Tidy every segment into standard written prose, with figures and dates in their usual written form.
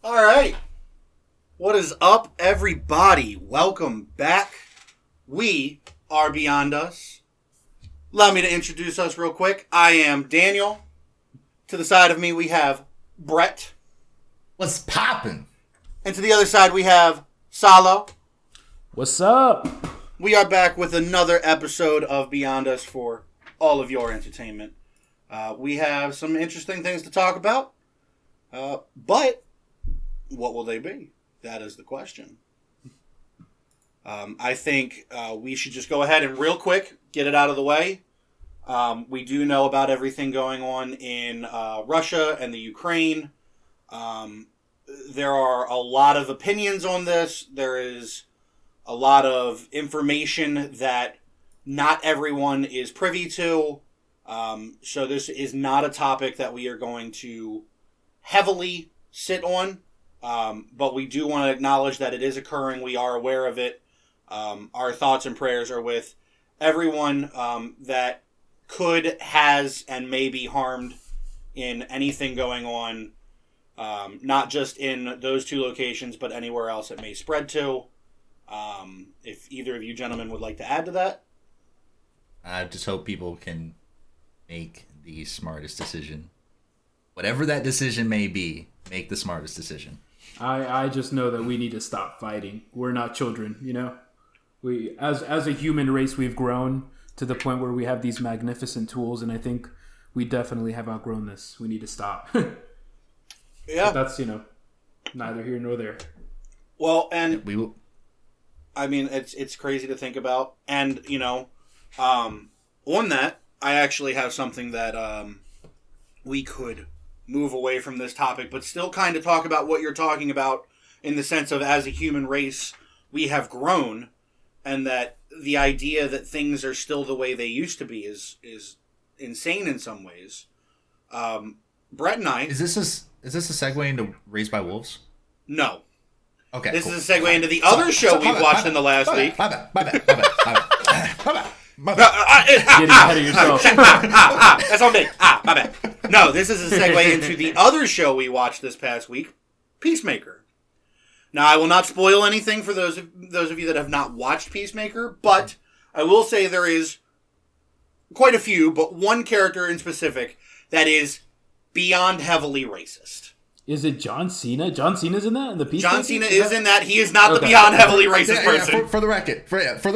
All right. What is up, everybody? Welcome back. We are Beyond Us. Allow me to introduce us real quick. I am Daniel. To the side of me, we have Brett. What's poppin'? And to the other side, we have Salo. What's up? We are back with another episode of Beyond Us for all of your entertainment. We have some interesting things to talk about, but what will they be? That is the question. I think we should just go ahead and real quick get it out of the way. We do know about everything going on in Russia and the Ukraine. There are a lot of opinions on this. There is a lot of information that not everyone is privy to. So this is not a topic that we are going to heavily sit on. But we do want to acknowledge that it is occurring. We are aware of it. Our thoughts and prayers are with everyone that could, has, and may be harmed in anything going on, not just in those two locations, but anywhere else it may spread to. If either of you gentlemen would like to add to that. I just hope people can make the smartest decision. Whatever that decision may be, make the smartest decision. I just know that we need to stop fighting. We're not children, you know? We as a human race, we've grown to the point where we have these magnificent tools, and I think we definitely have outgrown this. We need to stop. Yeah. But that's, neither here nor there. Well, and we will. I mean, it's crazy to think about. And, on that, I actually have something that we could move away from this topic, but still kind of talk about what you're talking about in the sense of, as a human race, we have grown, and that the idea that things are still the way they used to be is insane in some ways. Brett and I... Is this a segue into Raised by Wolves? No. Okay, This cool. is a segue into the other show we watched in the last week. My bad. Getting ahead of yourself. That's on me. My bad. No, this is a segue into the other show we watched this past week, Peacemaker. Now, I will not spoil anything for those of you that have not watched Peacemaker, but I will say there is quite a few, but one character in specific that is beyond heavily racist. Is it John Cena? John Cena's in that? In the Peacemaker? John Cena is in that. He is not the beyond heavily racist person. For the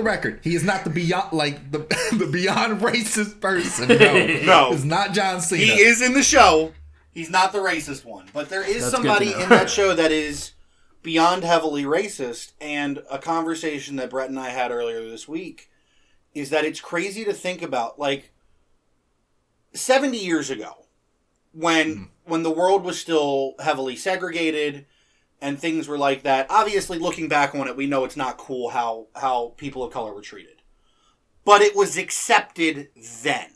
record, he is not the beyond the beyond racist person. No, it's not John Cena. He is in the show. He's not the racist one, but there is somebody in that show that is beyond heavily racist. And a conversation that Brett and I had earlier this week is that it's crazy to think about, like, 70 years ago, when the world was still heavily segregated and things were like that. Obviously, looking back on it, we know it's not cool how people of color were treated. But it was accepted then.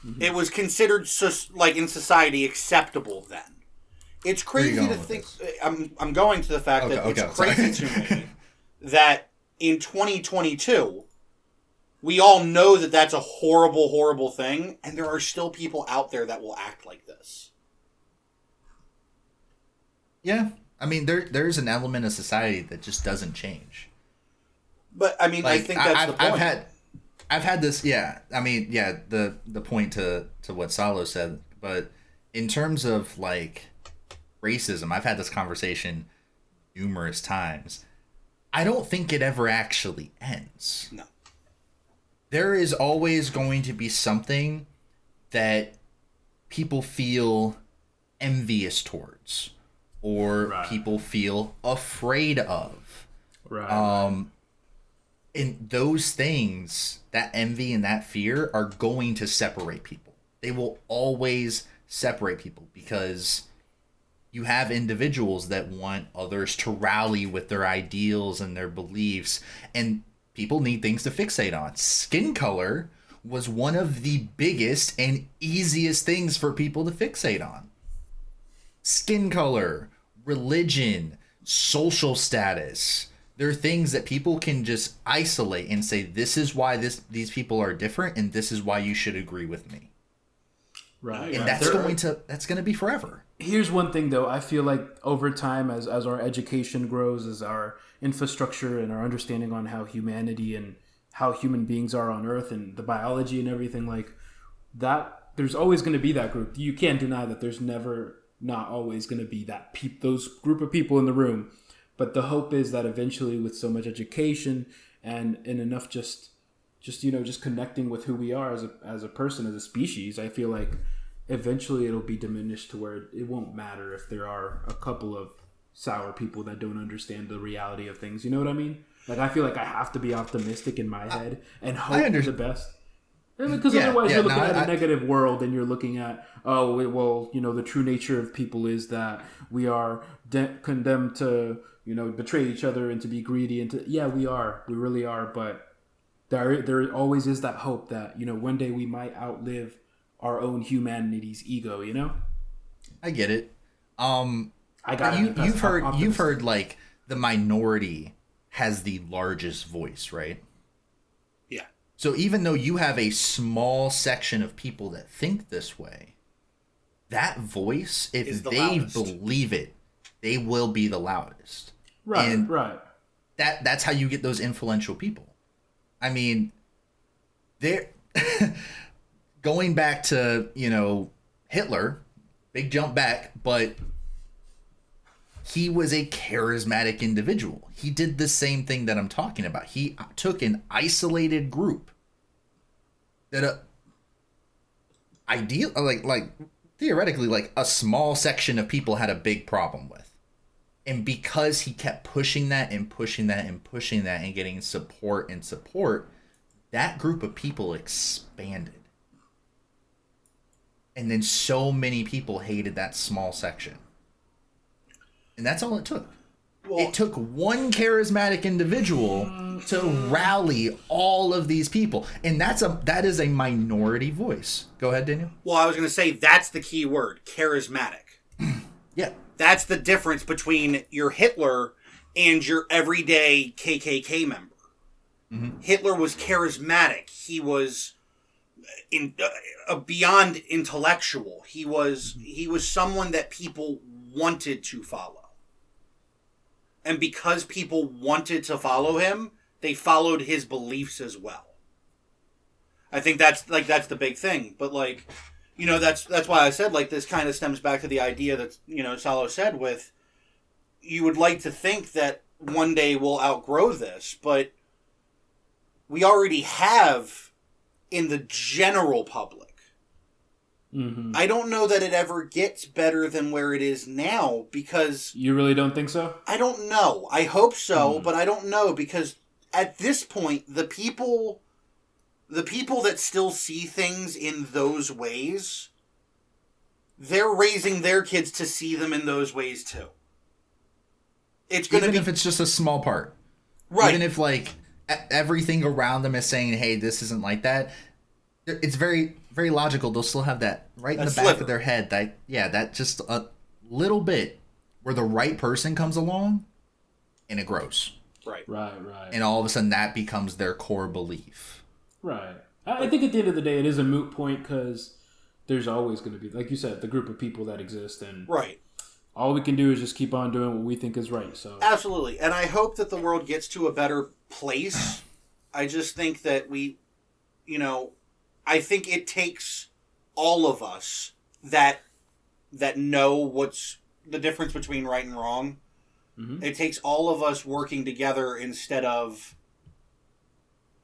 Mm-hmm. It was considered, in society, acceptable then. It's crazy to think... I'm going to the fact that it's crazy to me that in 2022... we all know that that's a horrible, horrible thing, and there are still people out there that will act like this. Yeah. I mean, there's an element of society that just doesn't change. But, I mean, I think that's the point. I've had this, yeah. I mean, yeah, the point to what Salo said, but in terms of, racism, I've had this conversation numerous times. I don't think it ever actually ends. No. There is always going to be something that people feel envious towards or people feel afraid of. Right. And those things, that envy and that fear, are going to separate people. They will always separate people because you have individuals that want others to rally with their ideals and their beliefs, and people need things to fixate on. Skin color was one of the biggest and easiest things for people to fixate on. Skin color, religion, social status. They're things that people can just isolate and say, this is why these people are different, and this is why you should agree with me. Right. And right. that's going to be forever. Here's one thing though. I feel like over time, as our education grows, as our infrastructure and our understanding on how humanity and how human beings are on Earth and the biology and everything like that, there's always going to be that group. You can't deny that there's not always going to be those group of people in the room. But the hope is that eventually, with so much education and enough just connecting with who we are as a person, as a species, I feel like eventually it'll be diminished to where it won't matter if there are a couple of sour people that don't understand the reality of things. You know what I mean? Like, I feel like I have to be optimistic in my head and hope for the best. Because otherwise you're looking at a negative world, and you're looking at, the true nature of people is that we are condemned to, betray each other and to be greedy. And we really are. But there always is that hope that, one day we might outlive our own humanity's ego, I get it. You've heard like the minority has the largest voice, right? Yeah. So even though you have a small section of people that think this way, that voice, if they believe it, they will be the loudest. Right. And right. That's how you get those influential people. I mean, they're going back to, Hitler, big jump back, but he was a charismatic individual. He did the same thing that I'm talking about. He took an isolated group that theoretically, like a small section of people had a big problem with. And because he kept pushing that and pushing that and pushing that and getting support, that group of people expanded. And then so many people hated that small section. And that's all it took. Well, it took one charismatic individual to rally all of these people. And that is a minority voice. Go ahead, Daniel. Well, I was going to say that's the key word, charismatic. Yeah. That's the difference between your Hitler and your everyday KKK member. Mm-hmm. Hitler was charismatic. He was beyond intellectual. He was someone that people wanted to follow. And because people wanted to follow him, they followed his beliefs as well. I think that's the big thing. But that's why I said this kind of stems back to the idea that Salo said with, you would like to think that one day we'll outgrow this, but we already have in the general public. Mm-hmm. I don't know that it ever gets better than where it is now, because... You really don't think so? I don't know. I hope so, but I don't know, because at this point, the people that still see things in those ways, they're raising their kids to see them in those ways too. It's going to be... Even if it's just a small part. Right. Even if everything around them is saying, hey, this isn't like that, it's very, very logical. They'll still have that right in the back of their head. That just a little bit where the right person comes along and it grows. Right. And all of a sudden that becomes their core belief. Right. I think at the end of the day, it is a moot point, because there's always going to be, like you said, the group of people that exist. And right. All we can do is just keep on doing what we think is right. So absolutely. And I hope that the world gets to a better place. I just think that I think it takes all of us that know what's the difference between right and wrong. Mm-hmm. It takes all of us working together instead of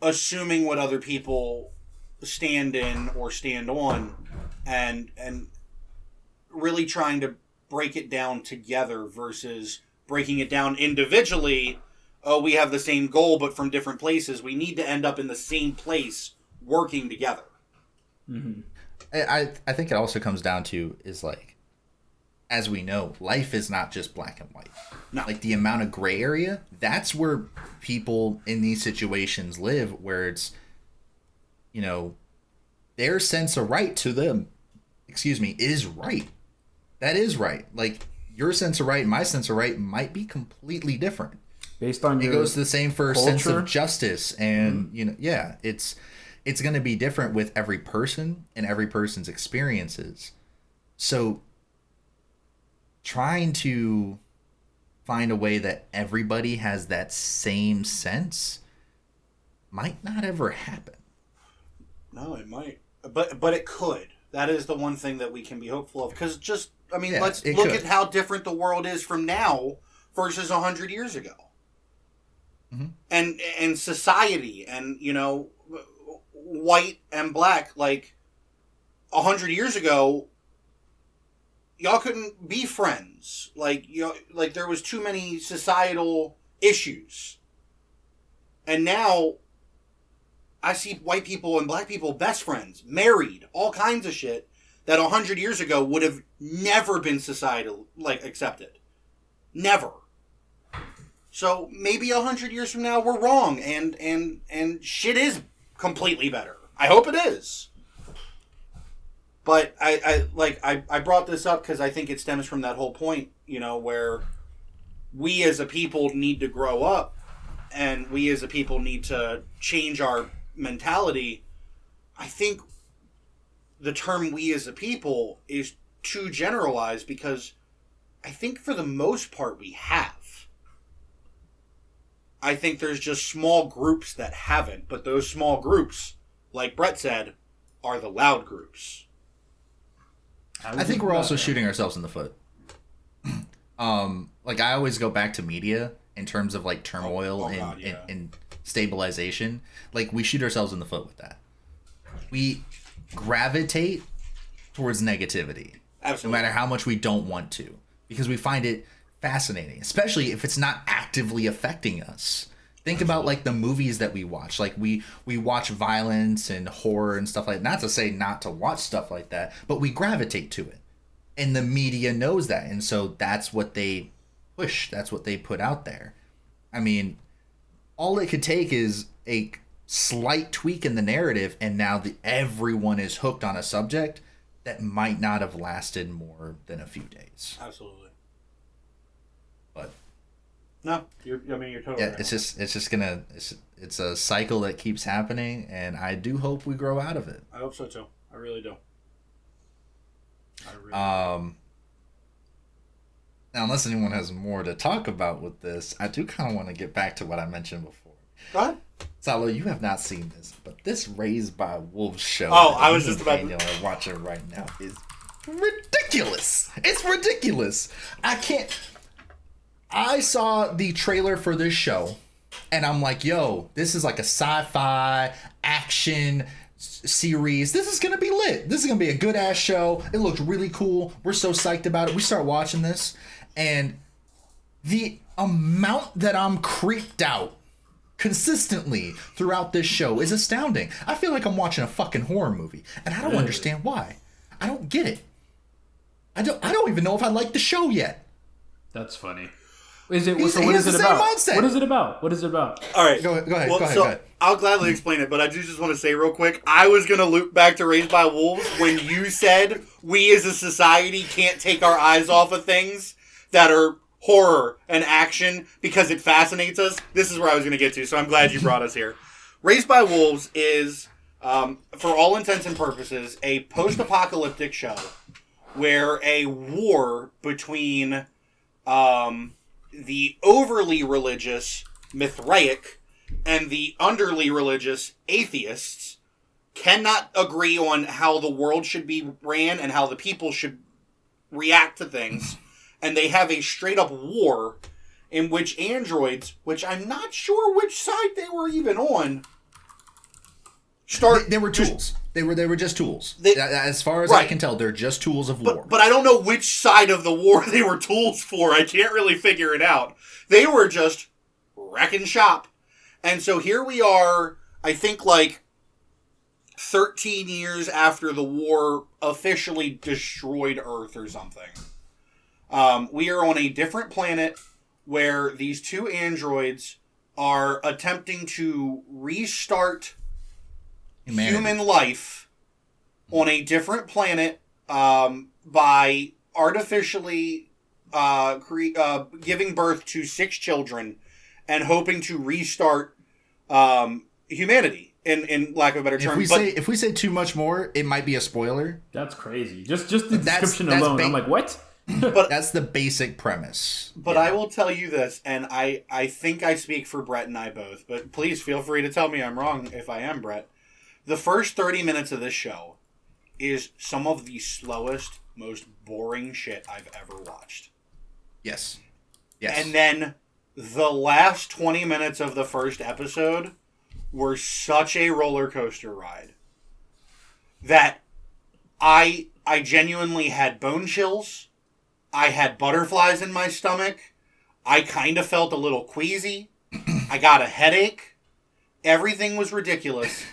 assuming what other people stand in or stand on, and really trying to break it down together versus breaking it down individually. Oh, we have the same goal, but from different places. We need to end up in the same place working together. Mm-hmm. I think it also comes down to is as we know, life is not just black and white. No. The amount of gray area, that's where people in these situations live, where it's, their sense of right to them, is right. That is right. Your sense of right and my sense of right might be completely different. Based on it goes to the same for culture? sense of justice and, it's going to be different with every person and every person's experiences. So trying to find a way that everybody has that same sense might not ever happen. No, it might. But it could. That is the one thing that we can be hopeful of. Because let's look at how different the world is from now versus 100 years ago. Mm-hmm. And society and, white and black, 100 years ago, y'all couldn't be friends. There was too many societal issues. And now I see white people and black people best friends, married, all kinds of shit that 100 years ago would have never been societal accepted. Never. So maybe 100 years from now we're wrong and shit is completely better. I hope it is. But I brought this up because I think it stems from that whole point, where we as a people need to grow up and we as a people need to change our mentality. I think the term "we as a people" is too generalized because I think for the most part we have. I think there's just small groups that haven't, but those small groups, like Brett said, are the loud groups. I think we're also shooting ourselves in the foot. I always go back to media in terms of turmoil and stabilization. We shoot ourselves in the foot with that. We gravitate towards negativity. Absolutely. No matter how much we don't want to. Because we find it fascinating. Especially if it's not actively affecting us. Think about the movies that we watch. We watch violence and horror and stuff like that. Not to say not to watch stuff like that. But we gravitate to it. And the media knows that. And so that's what they push. That's what they put out there. I mean, all it could take is a slight tweak in the narrative, and now everyone is hooked on a subject that might not have lasted more than a few days. Absolutely. But no, you're totally right. It's a cycle that keeps happening, and I do hope we grow out of it. I hope so too. I really do. Now, unless anyone has more to talk about with this, I do kind of want to get back to what I mentioned before. What? Salo, you have not seen this, but this Raised by Wolves show I was just about Daniel are watching right now is ridiculous. It's ridiculous. I saw the trailer for this show, and I'm like, yo, this is like a sci-fi action series. This is gonna be lit. This is gonna be a good ass show. It looks really cool. We're so psyched about it. We start watching this, and the amount that I'm creeped out consistently throughout this show is astounding. I feel like I'm watching a fucking horror movie, and I don't understand why. I don't get it. I don't even know if I like the show yet. That's funny. What is it about? Mindset. What is it about? What is it about? All right. Go ahead. I'll gladly explain it, but I do just want to say real quick, I was going to loop back to Raised by Wolves when you said we as a society can't take our eyes off of things that are horror and action because it fascinates us. This is where I was going to get to, so I'm glad you brought us here. Raised by Wolves is, for all intents and purposes, a post-apocalyptic show where a war between the overly religious Mithraic and the underly religious atheists cannot agree on how the world should be ran and how the people should react to things. And they have a straight-up war in which androids, which I'm not sure which side they were even on, They were tools. They were just tools. As far as I can tell, they're just tools of war. But I don't know which side of the war they were tools for. I can't really figure it out. They were just wrecking shop. And so here we are, I think 13 years after the war officially destroyed Earth or something. We are on a different planet where these two androids are attempting to restart human life on a different planet by artificially giving birth to 6 children and hoping to restart humanity. in lack of a better term. If we say too much more, it might be a spoiler. That's crazy. Just the description alone. I'm like, what? But that's the basic premise. But I will tell you this, and I think I speak for Brett and I both, but please feel free to tell me I'm wrong if I am, Brett. The first 30 minutes of this show is some of the slowest, most boring shit I've ever watched. Yes. And then the last 20 minutes of the first episode were such a roller coaster ride that I genuinely had bone chills. I had butterflies in my stomach. I kind of felt a little queasy. I got a headache. Everything was ridiculous.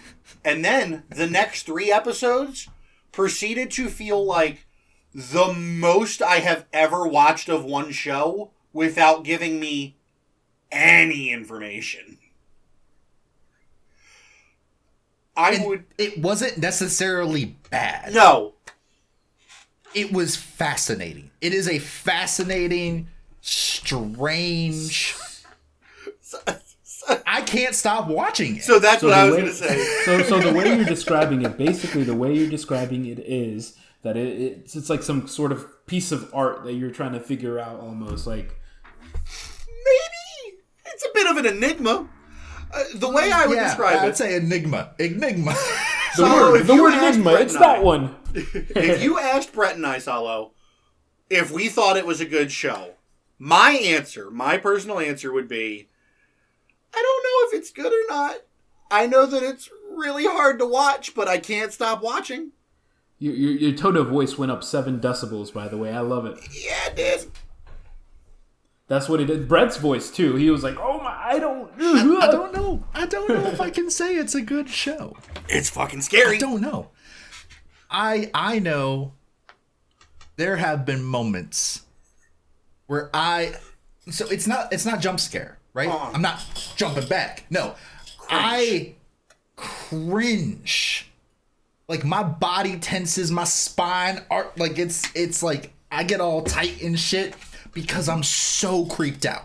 And then the next 3 episodes proceeded to feel like the most I have ever watched of one show without giving me any information. It wasn't necessarily bad. No. It was fascinating. It is a fascinating, strange... I can't stop watching it. So that's what I was going to say. So the way you're describing it, basically the way you're describing it is that it's like some sort of piece of art that you're trying to figure out almost. Like, maybe it's a bit of an enigma. The way I would describe it. I'd say enigma. Enigma. The word enigma, it's that one. If you asked Brett and I, Salo, if we thought it was a good show, my personal answer would be, I don't know if it's good or not. I know that it's really hard to watch, but I can't stop watching. Your tone of voice went up 7 decibels, by the way. I love it. Yeah, it did. That's what it did. Brett's voice, too. He was like, oh my, I don't know. I don't know if I can say it's a good show. It's fucking scary. I don't know. I know there have been moments where so it's not jump scare, right? I'm not jumping back. No. I cringe. Like my body tenses, my spine like it's like I get all tight and shit because I'm so creeped out.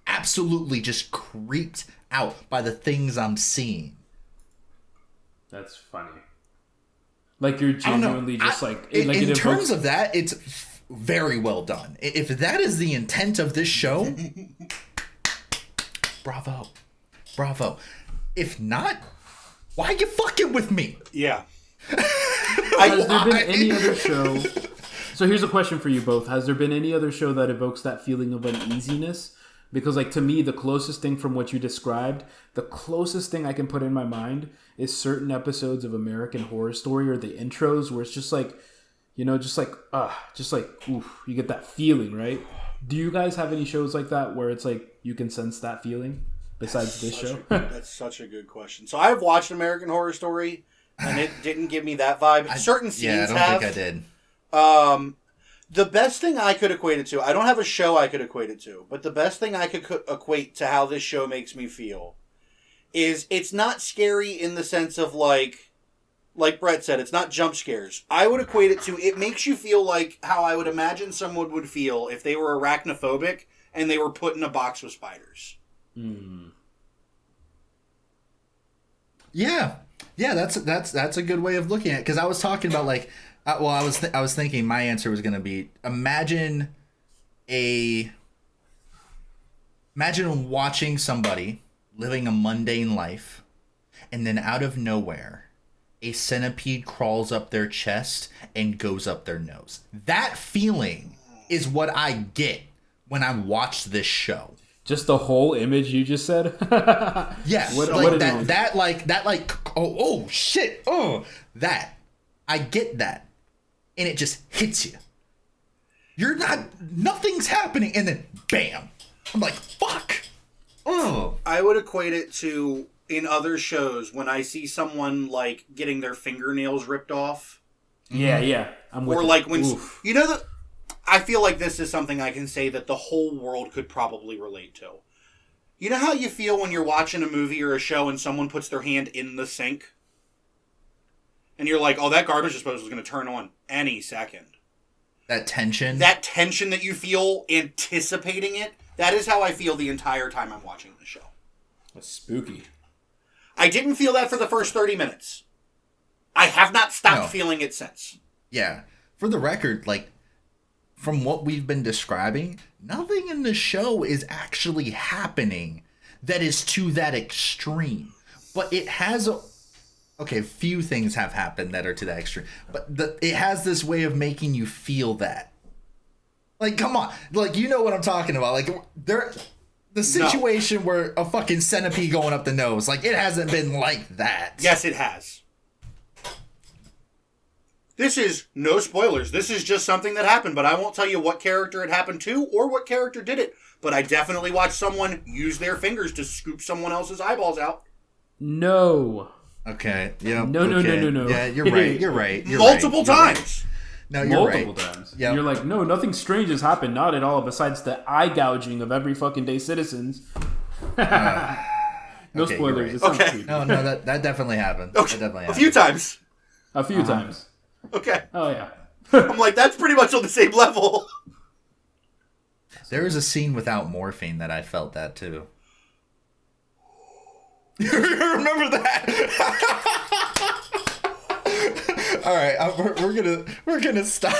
Absolutely just creeped out by the things I'm seeing. That's funny. Like you're genuinely just in terms of that, it's very well done. If that is the intent of this show, bravo. If not, why are you fucking with me? Yeah. Has there been any other show? So here's a question for you both. Has there been any other show that evokes that feeling of uneasiness? Because, like, to me, the closest thing from what you described, the closest thing I can put in my mind is certain episodes of American Horror Story or the intros where it's just like, oof, you get that feeling, right? Do you guys have any shows like that where it's like you can sense that feeling besides this show? That's such a good question. So I've watched American Horror Story, and it didn't give me that vibe. Certain scenes think I did. The best thing I could equate it to, I don't have a show I could equate it to, but the best thing I could equate to how this show makes me feel is it's not scary in the sense of like Brett said, it's not jump scares. I would equate it to, it makes you feel like how I would imagine someone would feel if they were arachnophobic and they were put in a box with spiders. Mm. Yeah, that's a good way of looking at it. Because I was talking about like, I was thinking my answer was going to be imagine watching somebody living a mundane life, and then out of nowhere, a centipede crawls up their chest and goes up their nose. That feeling is what I get when I watch this show. Just the whole image you just said? Yeah. Oh shit. Oh, that. I get that. And it just hits you. Nothing's happening. And then bam. I'm like, fuck. Oh. I would equate it to, in other shows, when I see someone like getting their fingernails ripped off. Yeah. I'm with or like when, you know, I feel like this is something I can say that the whole world could probably relate to. You know how you feel when you're watching a movie or a show and someone puts their hand in the sink? And you're like, oh, that garbage disposal is going to turn on any second. That tension? That tension that you feel anticipating it, that is how I feel the entire time I'm watching the show. That's spooky. I didn't feel that for the first 30 minutes. I have not stopped feeling it since. Yeah. For the record, like, from what we've been describing, nothing in the show is actually happening that is to that extreme. But it has few things have happened that are to that extreme. But it has this way of making you feel that. Like, come on. Like, you know what I'm talking about. Like, the situation where a fucking centipede going up the nose, like, it hasn't been like that. Yes, it has. This is no spoilers. This is just something that happened, but I won't tell you what character it happened to or what character did it. But I definitely watched someone use their fingers to scoop someone else's eyeballs out. No. Okay. Yeah. No. Yeah, you're right. You're right. Multiple times. No, you're right. Multiple times. Yep. You're like, no, nothing strange has happened. Not at all, besides the eye gouging of every fucking day citizens. No spoilers. Right. It sounds creepy. No, that definitely happened. Okay. That definitely happened. A few times. A few times. Okay. Oh, yeah. I'm like, that's pretty much on the same level. There is a scene without morphine that I felt that too. You remember that? All right, we're gonna stop.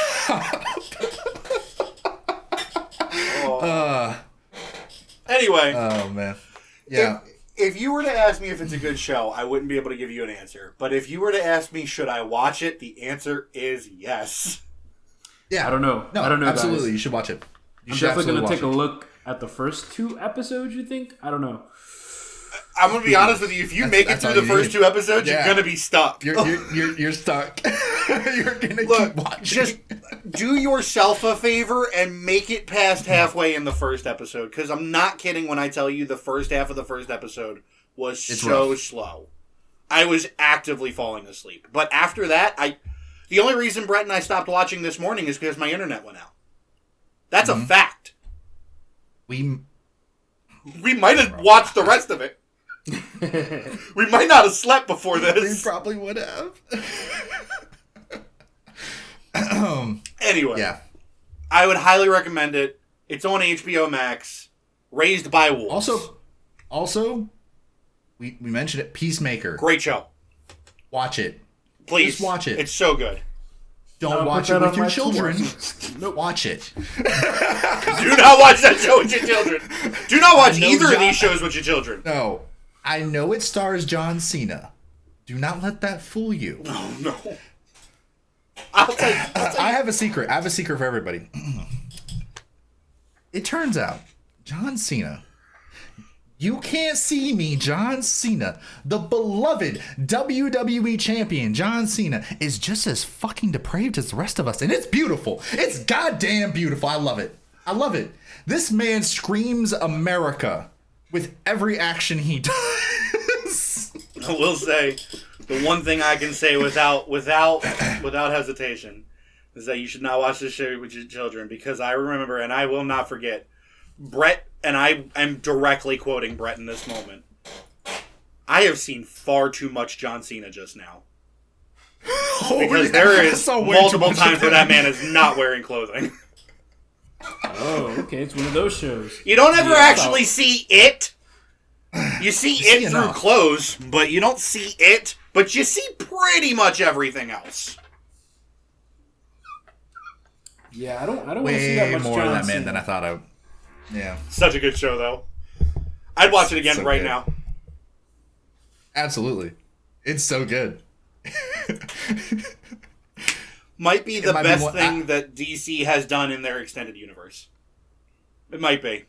Anyway. Oh man. Yeah. If you were to ask me if it's a good show, I wouldn't be able to give you an answer. But if you were to ask me, should I watch it? The answer is yes. Yeah. I don't know. No, I don't know. Absolutely, guys. you should watch it. I'm definitely going to take a look at the first 2 episodes, you think? I don't know. I'm going to be honest with you. If you make it through the first 2 episodes, you're going to be stuck. You're stuck. You're going to keep watching. Just do yourself a favor and make it past halfway in the first episode. Because I'm not kidding when I tell you the first half of the first episode was slow. I was actively falling asleep. But after that, the only reason Brett and I stopped watching this morning is because my internet went out. That's a fact. We might have watched the rest of it. We might not have slept before this. We probably would have. Anyway. Yeah. I would highly recommend it. It's on HBO Max. Raised by Wolves. Also, we mentioned it. Peacemaker. Great show. Watch it. Please. Just watch it. It's so good. Don't watch it with your children. Nope. Watch it. Do not watch that show with your children. Do not watch either of these shows with your children. No. I know it stars John Cena. Do not let that fool you. Oh, no. I'll tell you. I have a secret. I have a secret for everybody. It turns out, John Cena... You can't see me, John Cena, the beloved WWE champion, John Cena, is just as fucking depraved as the rest of us. And it's beautiful. It's goddamn beautiful. I love it. I love it. This man screams America with every action he does. I will say, the one thing I can say without hesitation is that you should not watch this show with your children, because I remember, and I will not forget, Brett, and I am directly quoting Brett in this moment, I have seen far too much John Cena just now. Because there is multiple times where that man is not wearing clothing. Oh, okay. It's one of those shows. You don't ever actually see it. You see it through clothes, but you don't see it. But you see pretty much everything else. Yeah, I don't want to see that much more John of that man Cena. than I thought I... Yeah. Such a good show, though. I'd watch it again right now. Absolutely. It's so good. Might be the best thing that DC has done in their extended universe. It might be.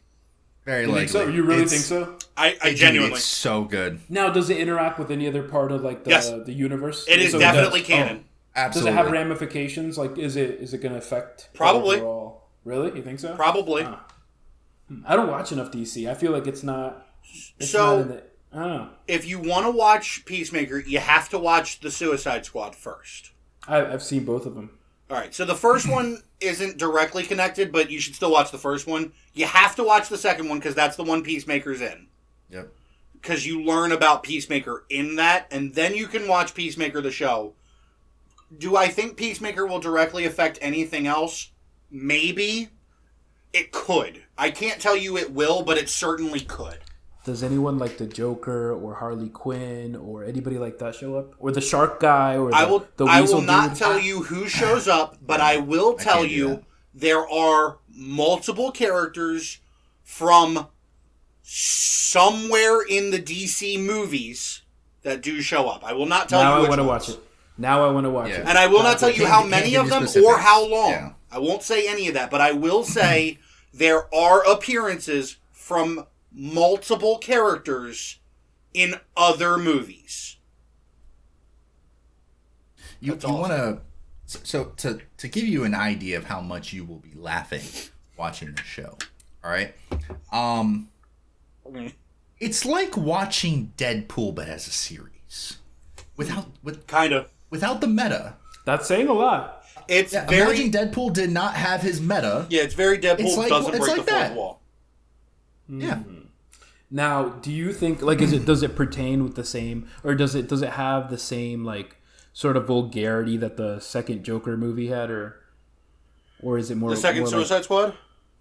Very You likely. think so? You really think so? I genuinely. It's so good. Now, does it interact with any other part of like the universe? It is So definitely does. canon. Absolutely. Does it have ramifications? Like, is it going to affect Probably. overall? Really? You think so? Probably. I don't watch enough DC. I feel like it's not. It's So, not in the, I don't know. If you want to watch Peacemaker, you have to watch the Suicide Squad first. I've seen both of them. All right, so the first one isn't directly connected, but you should still watch the first one. You have to watch the second one because that's the one Peacemaker's in. Yep. Because you learn about Peacemaker in that, and then you can watch Peacemaker the show. Do I think Peacemaker will directly affect anything else? Maybe. It could. I can't tell you it will, but it certainly could. Does anyone like the Joker or Harley Quinn or anybody like that show up? Or the Shark Guy or the I Weasel will not dude? tell you who shows up, but I will tell can't do you that. there are multiple characters from somewhere in the DC movies that do show up. I will not tell Now you I which want to ones. watch it. Now I want to watch Yeah. it. And I will not tell you how Can't many give of you them or specifics. how long. Yeah. I won't say any of that, but I will say there are appearances from multiple characters in other movies. You That's awesome. want to so to give you an idea of how much you will be laughing watching the show. All right. It's like watching Deadpool but as a series. Without the meta. That's saying a lot. It's Yeah, very imagine Deadpool did not have his meta. it's very Deadpool It's like- doesn't it's break like the fourth that. wall. Yeah. Now, do you think does it pertain with the same, or does it have the same like sort of vulgarity that the second Joker movie had, or is it more The second more Suicide Squad?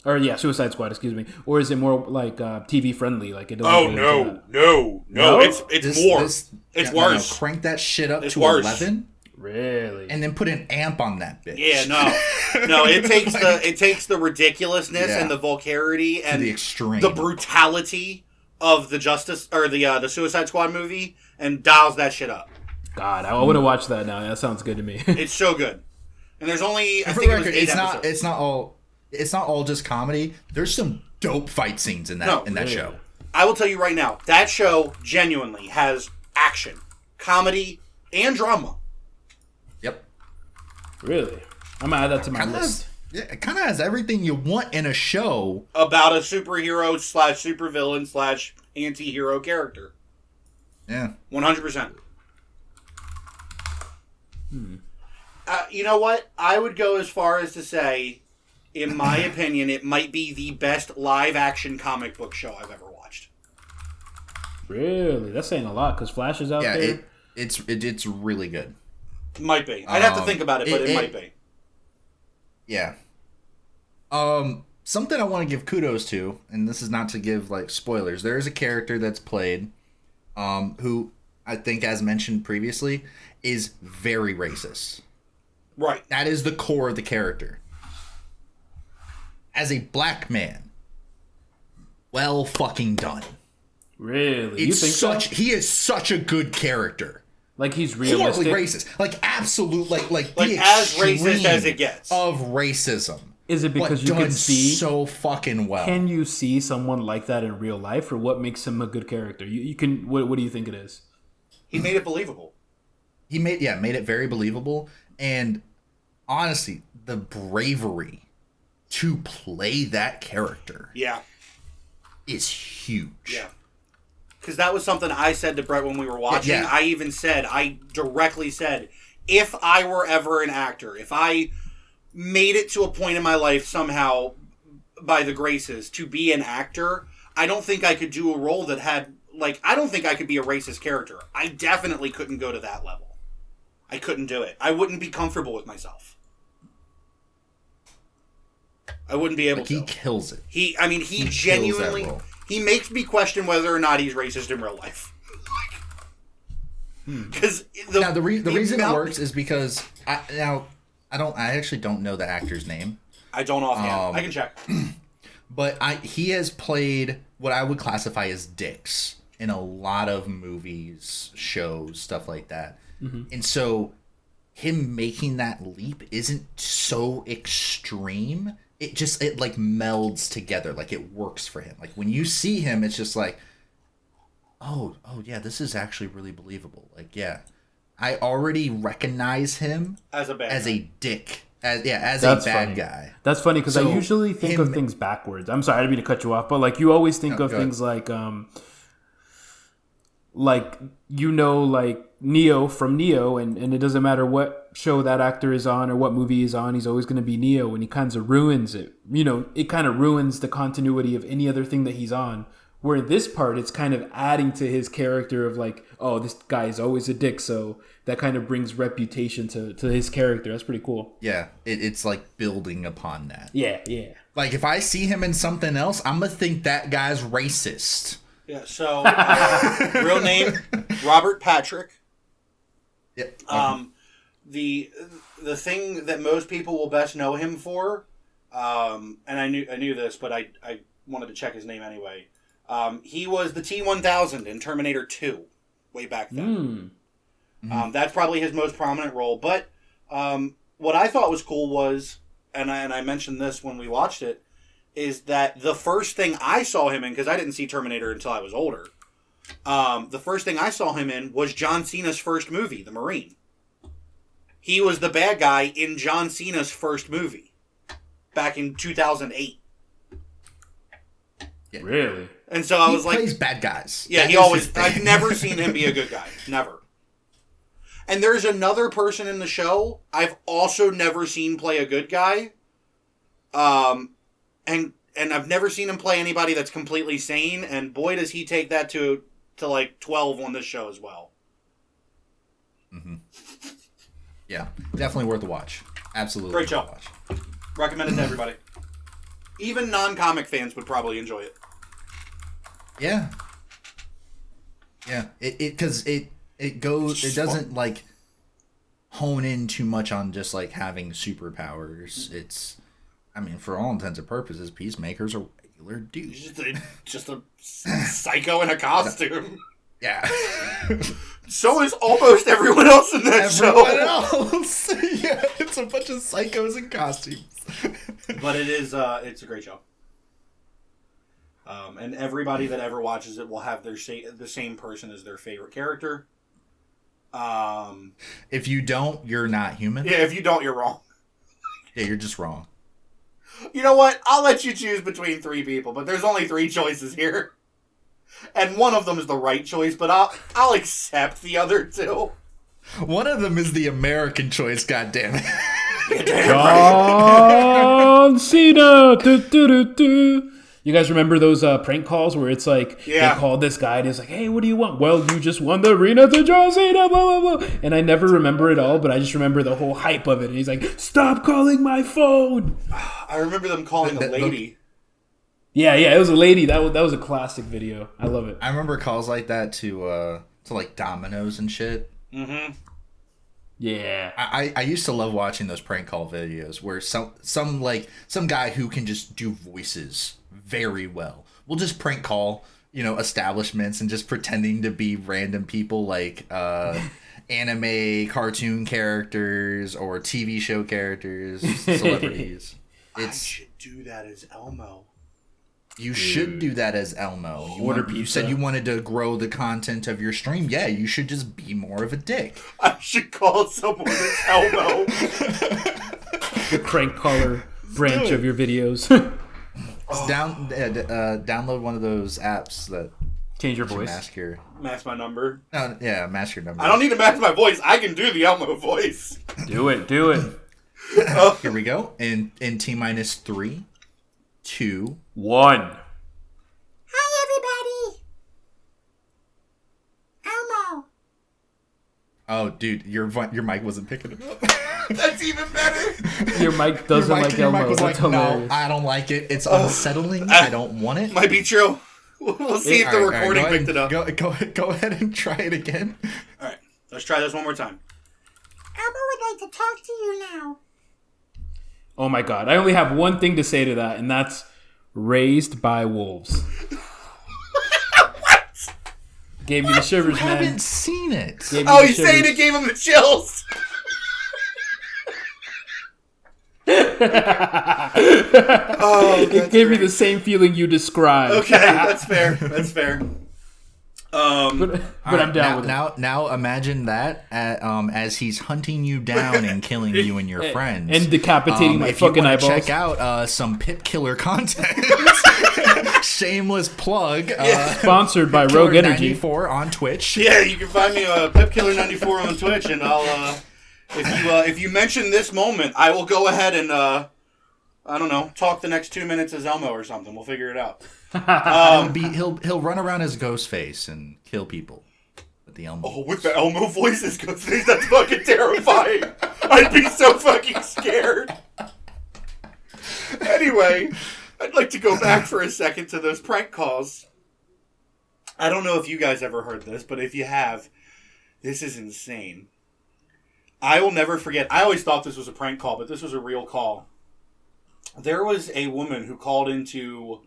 or yeah, Suicide Squad, excuse me, or is it more like TV friendly? Like it doesn't. Oh go no, into that? no, No? It's more. It's no, worse. no, crank that shit up It's to worse. 11 Really? and then put an amp on that bitch. Yeah, no. It takes the ridiculously Yeah. and the vulgarity To and the extreme. the brutality of the the Suicide Squad movie and dials that shit up. God, I want to watch that now. That sounds good to me. It's so good. And there's only I For think the it was record, 8 it's episodes. not all just comedy. There's some dope fight scenes in that No, that really. show. I will tell you right now, that show genuinely has action, comedy, and drama. Yep. Really? I'm gonna add that to my list. It kind of has everything you want in a show. About a superhero / supervillain / anti-hero character. Yeah. 100%. You know what? I would go as far as to say, in my opinion, it might be the best live-action comic book show I've ever watched. Really? That's saying a lot because Flash is out Yeah, there. it's really good. Might be. I'd have to think about it, but it might be. Yeah. Something I want to give kudos to, and this is not to give like spoilers. There is a character that's played, who I think, as mentioned previously, is very racist. Right. That is the core of the character. As a black man, well fucking done. Really? It's you think so? He is such a good character. Like he's Horribly realistic? racist, like absolute, like the as racist extreme as it gets. of racism. Is it because but you can done see? so fucking well? Can you see someone like that in real life, or what makes him a good character? You can. What do you think it is? He made it believable. He made it very believable, and honestly, the bravery to play that character Yeah. is huge. Yeah. Because that was something I said to Brett when we were watching. Yeah. I directly said, if I were ever an actor, if I made it to a point in my life somehow by the graces to be an actor, I don't think I could do a role that had, like, I don't think I could be a racist character. I definitely couldn't go to that level. I couldn't do it. I wouldn't be comfortable with myself. I wouldn't be able Like, he to. kills it. He kills that genuinely, role. he makes me question whether or not he's racist in real life. Because Now the reason it amount- works is because I actually don't know the actor's name, I don't offhand. I can check. but he has played what I would classify as dicks in a lot of movies, shows, stuff like that. And so him making that leap isn't so extreme. It like melds together, like it works for him. Like when you see him, it's just like, oh yeah, this is actually really believable. Like, yeah, I already recognize him As a bad as guy. a dick, as a That's bad funny. guy. That's funny because I So, usually think him- of things backwards. I'm sorry, I didn't mean to cut you off, but like you always think No, of go ahead. things like like Neo from Neo, and it doesn't matter what show that actor is on or what movie he's on, he's always going to be Neo, and he kind of ruins it. It kind of ruins the continuity of any other thing that he's on. Where this part, it's kind of adding to his character of like, oh, this guy is always a dick, so that kind of brings reputation to his character. That's pretty cool. Yeah, it's like building upon that. Yeah, yeah. Like if I see him in something else, I'm gonna think that guy's racist. Yeah. So real name Robert Patrick. Yep. The thing that most people will best know him for, and I knew this, but I wanted to check his name anyway. He was the T-1000 in Terminator 2, way back then. That's probably his most prominent role. But what I thought was cool was, and I mentioned this when we watched it, is that the first thing I saw him in, because I didn't see Terminator until I was older, the first thing I saw him in was John Cena's first movie, The Marine. He was the bad guy in John Cena's first movie back in 2008. Yeah. Really? And so I was like... He plays bad guys. Yeah, he always... I've never seen him be a good guy. Never. And there's another person in the show I've also never seen play a good guy. And I've never seen him play anybody that's completely sane. And boy, does he take that to like 12 on this show as well. Mm-hmm. Yeah, definitely worth a watch. Absolutely. Great show. Recommend it to everybody. Even non-comic fans would probably enjoy it. Yeah. Yeah. It doesn't like hone in too much on just like having superpowers. It's, I mean, for all intents and purposes, Peacemaker's a regular dude. Just a psycho in a costume. Yeah. So is almost everyone else in that show. Everyone else. Yeah, it's a bunch of psychos in costumes. But it's a great show. And everybody that ever watches it will have the same person as their favorite character. If you don't, you're not human. Yeah, if you don't, you're wrong. Yeah, you're just wrong. You know what? I'll let you choose between 3 people, but there's only 3 choices here. And one of them is the right choice, but I'll accept the other 2. One of them is the American choice, goddammit. John Cena! You guys remember those prank calls where it's like, they called this guy and it's like, hey, what do you want? Well, you just won the arena to John Cena, blah, blah, blah. And I never remember it all, but I just remember the whole hype of it. And he's like, stop calling my phone! I remember them calling a lady. Yeah, it was a lady. That was a classic video. I love it. I remember calls like that to like Domino's and shit. Mm-hmm. Yeah. I used to love watching those prank call videos where some guy who can just do voices very well will just prank call, establishments and just pretending to be random people like anime cartoon characters or TV show characters, celebrities. I should do that as Elmo. You should do that as Elmo. You said you wanted to grow the content of your stream. Yeah, you should just be more of a dick. I should call someone as Elmo. The crank caller branch of your videos. Download one of those apps that change your voice. Mask my number. Yeah, mask your number. I don't need to mask my voice. I can do the Elmo voice. Do it. Here we go. In T-minus 3, 2, 1. Hi, everybody. Elmo. Oh, dude, your mic wasn't picking it up. That's even better. Your mic doesn't like Elmo. Your mic was That's like, hilarious. no, I don't like it. It's unsettling. I don't want it. Might be true. We'll see if the recording picked it up. Go ahead and try it again. All right, let's try this one more time. Elmo would like to talk to you now. Oh my god. I only have one thing to say to that, and that's raised by wolves. What? Gave me the shivers, man. I haven't seen it. Oh, he's saying it gave him the chills. It gave me the same feeling you described. Okay, that's fair. But I'm down with it. Now imagine that as he's hunting you down and killing you and your friends. And decapitating my fucking if you eyeballs. Check out some Pip Killer content. Shameless plug. Sponsored by Pip Killer Rogue Energy. 94 on Twitch. Yeah, you can find me PipKiller94 on Twitch, and I'll if you mention this moment, I will go ahead and I don't know, talk the next 2 minutes as Elmo or something. We'll figure it out. He'll run around as Ghostface and kill people with the Elmo. Oh, with the Elmo voices, Ghostface, that's fucking terrifying. I'd be so fucking scared. Anyway, I'd like to go back for a second to those prank calls. I don't know if you guys ever heard this, but if you have, this is insane. I will never forget. I always thought this was a prank call, but this was a real call. There was a woman who called into,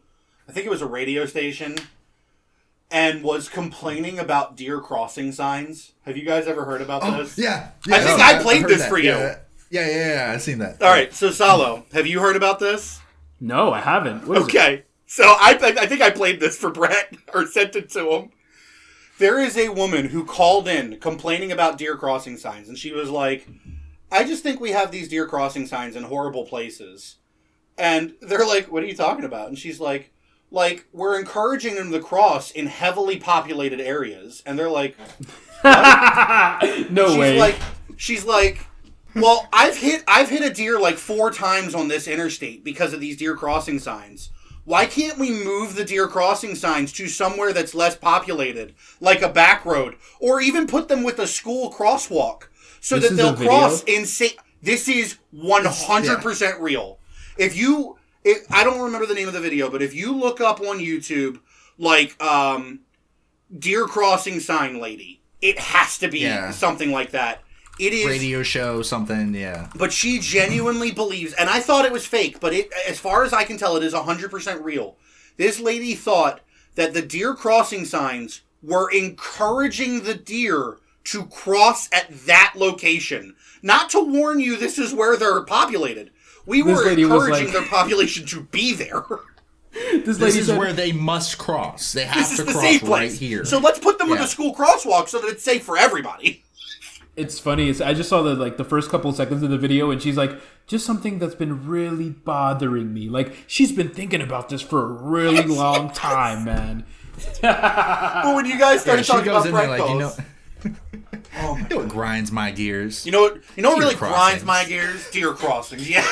I think it was a radio station, and was complaining about deer crossing signs. Have you guys ever heard about this? Yeah. I think I played this for you. Yeah. I've seen that. All right, so Salo, have you heard about this? No, I haven't. What is it? Okay, so I think I played this for Brett, or sent it to him. There is a woman who called in complaining about deer crossing signs, and she was like, I just think we have these deer crossing signs in horrible places. And they're like, what are you talking about? And she's like, we're encouraging them to cross in heavily populated areas. And they're like, what? No way. She's like, well, I've hit a deer like 4 times on this interstate because of these deer crossing signs. Why can't we move the deer crossing signs to somewhere that's less populated, like a back road, or even put them with a school crosswalk so that they'll cross in This is 100% real. I don't remember the name of the video, but if you look up on YouTube, like, deer crossing sign lady, it has to be something like that. It is radio show, something, yeah. But she genuinely believes, and I thought it was fake, but as far as I can tell, it is 100% real. This lady thought that the deer crossing signs were encouraging the deer to cross at that location. Not to warn you this is where they're populated. We were encouraging their population to be there. This is where they must cross. They have to cross right here. So let's put them with a school crosswalk so that it's safe for everybody. It's funny. I just saw the first couple of seconds of the video, and she's like, just something that's been really bothering me. Like, she's been thinking about this for a really long time, man. But when you guys started talking about prank calls... Oh my God. What grinds my gears? You know what really grinds my gears? Deer crossings, yeah.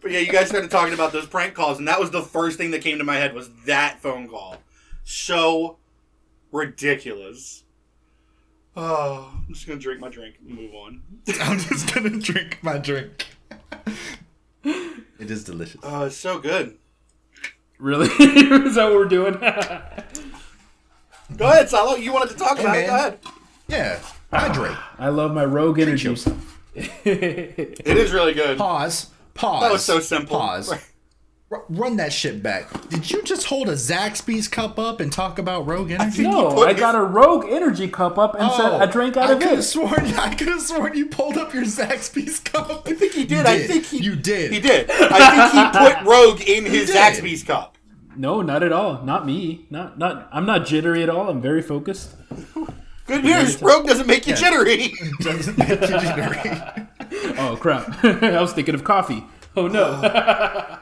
But yeah, you guys started talking about those prank calls, and that was the first thing that came to my head was that phone call. So ridiculous. Oh, I'm just going to drink my drink and move on. I'm just going to drink my drink. It is delicious. Oh, it's so good. Really? Is that what we're doing? Go ahead, Salo. You wanted to talk about it. Go ahead. Yeah. Hydrate. I love my Rogue Energy. It is really good. Pause. That was so simple. Pause. Run that shit back. Did you just hold a Zaxby's cup up and talk about Rogue Energy? No, I got a Rogue Energy cup up and said I drank out of it. I could have sworn you pulled up your Zaxby's cup. I think he did. You did. He did. I think he put Rogue in his Zaxby's cup. No, not at all. Not me. Not. I'm not jittery at all. I'm very focused. Good news. Rogue doesn't make you jittery. Doesn't make you jittery. Oh crap! I was thinking of coffee. Oh no.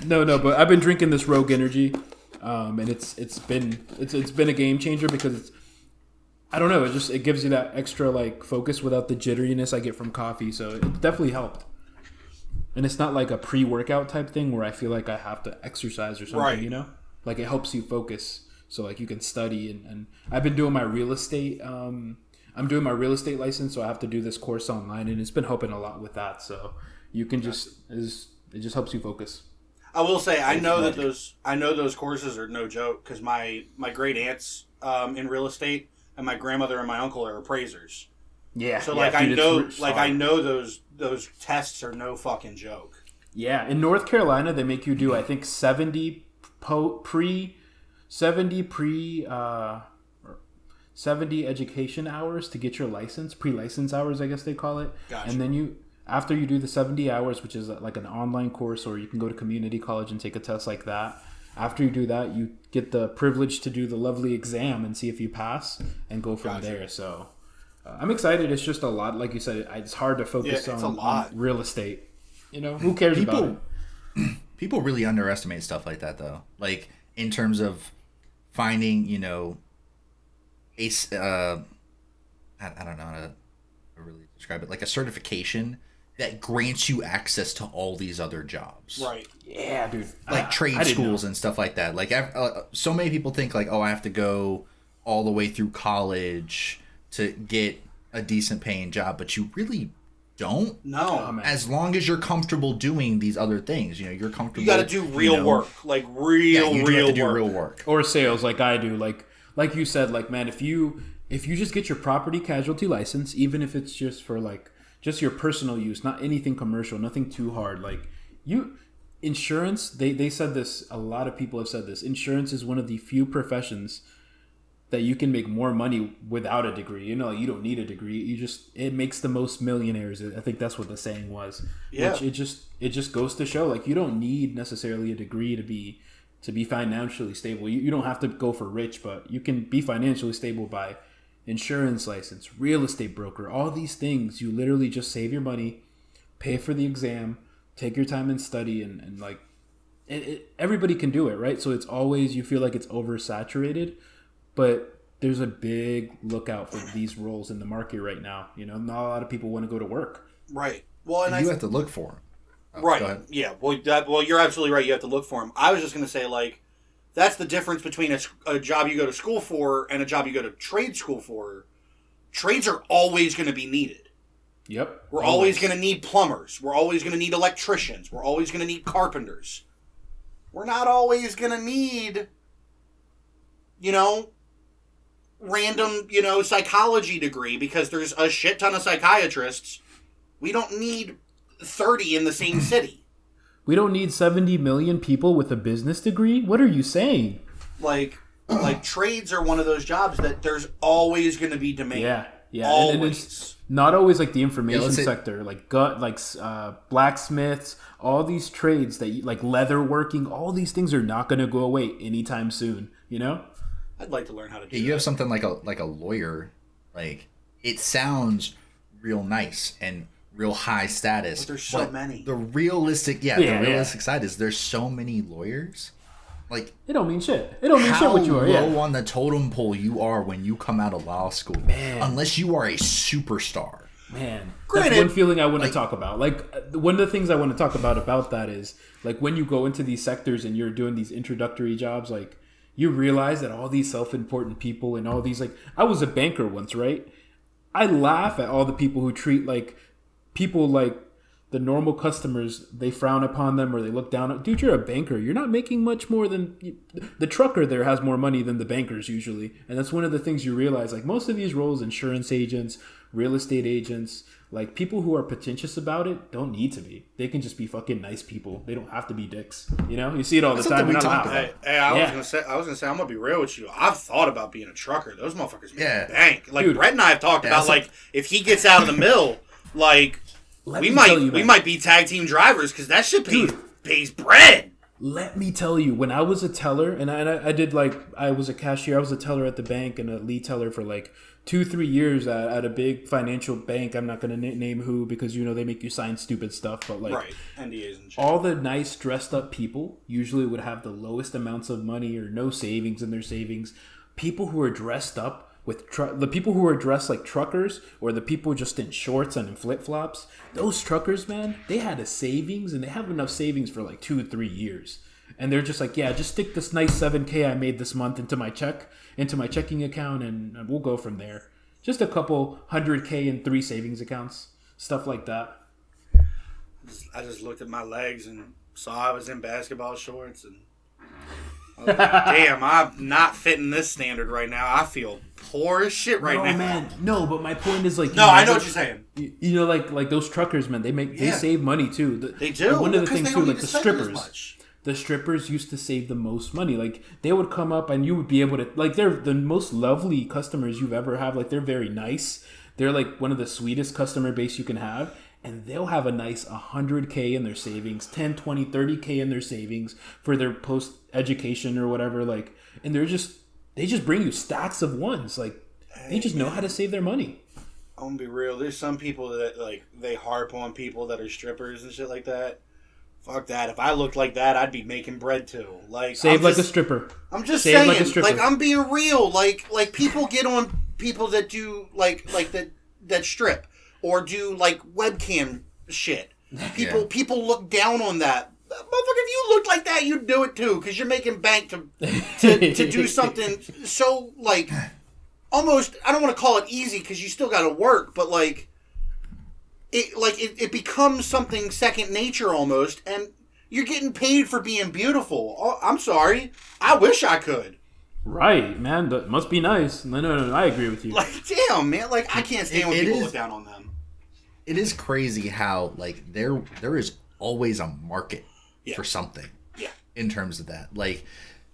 No, but I've been drinking this Rogue Energy, and it's been a game changer because I don't know, it gives you that extra like focus without the jitteriness I get from coffee, so it definitely helped. And it's not like a pre-workout type thing where I feel like I have to exercise or something, right. You know, like it helps you focus, so like you can study and I've been doing my real estate. I'm doing my real estate license, so I have to do this course online, and it's been helping a lot with that. So you can it just helps you focus. I will say I know those courses are no joke because my great aunts in real estate and my grandmother and my uncle are appraisers. Yeah. So I know those tests are no fucking joke. Yeah, in North Carolina they make you do I think 70 education hours to get your license, pre-license hours I guess they call it. Gotcha. And then after you do the 70 hours, which is like an online course, or you can go to community college and take a test like that. After you do that, you get the privilege to do the lovely exam and see if you pass and go from there. So I'm excited. It's just a lot. Like you said, it's hard to focus on real estate. You know, who cares about it? People really underestimate stuff like that, though. Like, in terms of finding, I don't know how to really describe it, like a certification that grants you access to all these other jobs. Right. Yeah, dude. Like trade schools and stuff like that. Like, so many people think like, oh, I have to go all the way through college to get a decent paying job, but you really don't. No. Oh, man. As long as you're comfortable doing these other things, you're comfortable. You got to do real work, like real you have to do work. real work. Or sales, like I do. Like you said, like, man, if you just get your property casualty license, even if it's just for like just your personal use, not anything commercial, nothing too hard, like insurance, they said this, a lot of people have said this, insurance is one of the few professions that you can make more money without a degree. You don't need a degree. It makes the most millionaires. I think that's what the saying was. Yeah. Which it just goes to show, like, you don't need necessarily a degree to be financially stable. You don't have to go for rich, but you can be financially stable by insurance license, real estate broker, all these things. You literally just save your money, pay for the exam, take your time and study, and like everybody can do it, right? So it's always, you feel like it's oversaturated, but there's a big lookout for these roles in the market right now. Not a lot of people want to go to work. Right. Well, and you have to look for them. Right. Yeah. Well, you're absolutely right. You have to look for them. I was just going to say, like, that's the difference between a job you go to school for and a job you go to trade school for. Trades are always going to be needed. Yep. We're always going to need plumbers. We're always going to need electricians. We're always going to need carpenters. We're not always going to need, random, psychology degree, because there's a shit ton of psychiatrists. We don't need 30 in the same city. We don't need 70 million people with a business degree? What are you saying? Like trades are one of those jobs that there's always going to be demand. Yeah. Always. And it's not always like the information sector, like blacksmiths, all these trades that like leather working, all these things are not going to go away anytime soon, I'd like to learn how to do that. You have something like a lawyer, like, it sounds real nice and real high status. But there's so many. The realistic side is there's so many lawyers. Like, it don't mean shit. It don't mean shit what you are. How low on the totem pole you are when you come out of law school, man. Unless you are a superstar. Man, Granted, that's one feeling I want to talk about. Like, one of the things I want to talk about that is, like, when you go into these sectors and you're doing these introductory jobs, like, you realize that all these self-important people and all these, like, I was a banker once, right? I laugh at all the people who treat, like, people like the normal customers, they frown upon them or they look down at. Dude, you're a banker. You're not making much more than the trucker there has more money than the bankers usually. And that's one of the things you realize. Like, most of these roles, insurance agents, real estate agents, like, people who are pretentious about it don't need to be. They can just be fucking nice people. They don't have to be dicks. You see it all the time. I was gonna say, I'm gonna be real with you. I've thought about being a trucker. Those motherfuckers make bank. Like, dude, Brett and I have talked about, like, if he gets out of the mill, like, we might be tag team drivers, because that shit pays bread. Let me tell you, when I was a teller, and I did, like, I was a cashier, I was a teller at the bank and a lead teller for like 2-3 years at a big financial bank. I'm not going to name who, because they make you sign stupid stuff, but like, right, NDAs and shit. All the nice dressed up people usually would have the lowest amounts of money or no savings in their savings. People who are dressed up with the people who are dressed like truckers, or the people just in shorts and in flip-flops, those truckers, man, they had a savings, and they have enough savings for like 2-3 years. And they're just like, yeah, just stick this nice $7,000 I made this month into my checking account, and we'll go from there. Just a couple $100,000 in 3 savings accounts, stuff like that. I just looked at my legs and saw I was in basketball shorts, and I was like, damn, I'm not fitting this standard right now. I feel poor as shit right now. Man, no, but my point is, like, I know what you're saying. Like those truckers, man, they save money too. They do. One of the things too, like the strippers. The strippers used to save the most money. Like, they would come up and you would be able to, like, they're the most lovely customers you've ever have. Like, they're very nice. They're like one of the sweetest customer base you can have. And they'll have a nice $100,000 in their savings, 10, 20, 30K in their savings for their post-education or whatever. Like, and they just bring you stacks of ones. Like, they just know how to save their money. I'm gonna be real. There's some people that, like, they harp on people that are strippers and shit like that. Fuck that. If I looked like that, I'd be making bread too. Like, save like a stripper. I'm just saying, like, I'm being real. Like people get on people that do like that strip or do like webcam shit. People look down on that. Motherfucker, if you looked like that, you'd do it too, because you're making bank to do something so, like, almost, I don't want to call it easy, because you still got to work, but, like, it becomes something second nature almost, and you're getting paid for being beautiful. Oh, I'm sorry. I wish I could. Right, man. That must be nice. No, I agree with you. Like, damn, man. Like, I can't stand when people look down on them. It is crazy how, like, there is always a market for something. Yeah. In terms of that. Like,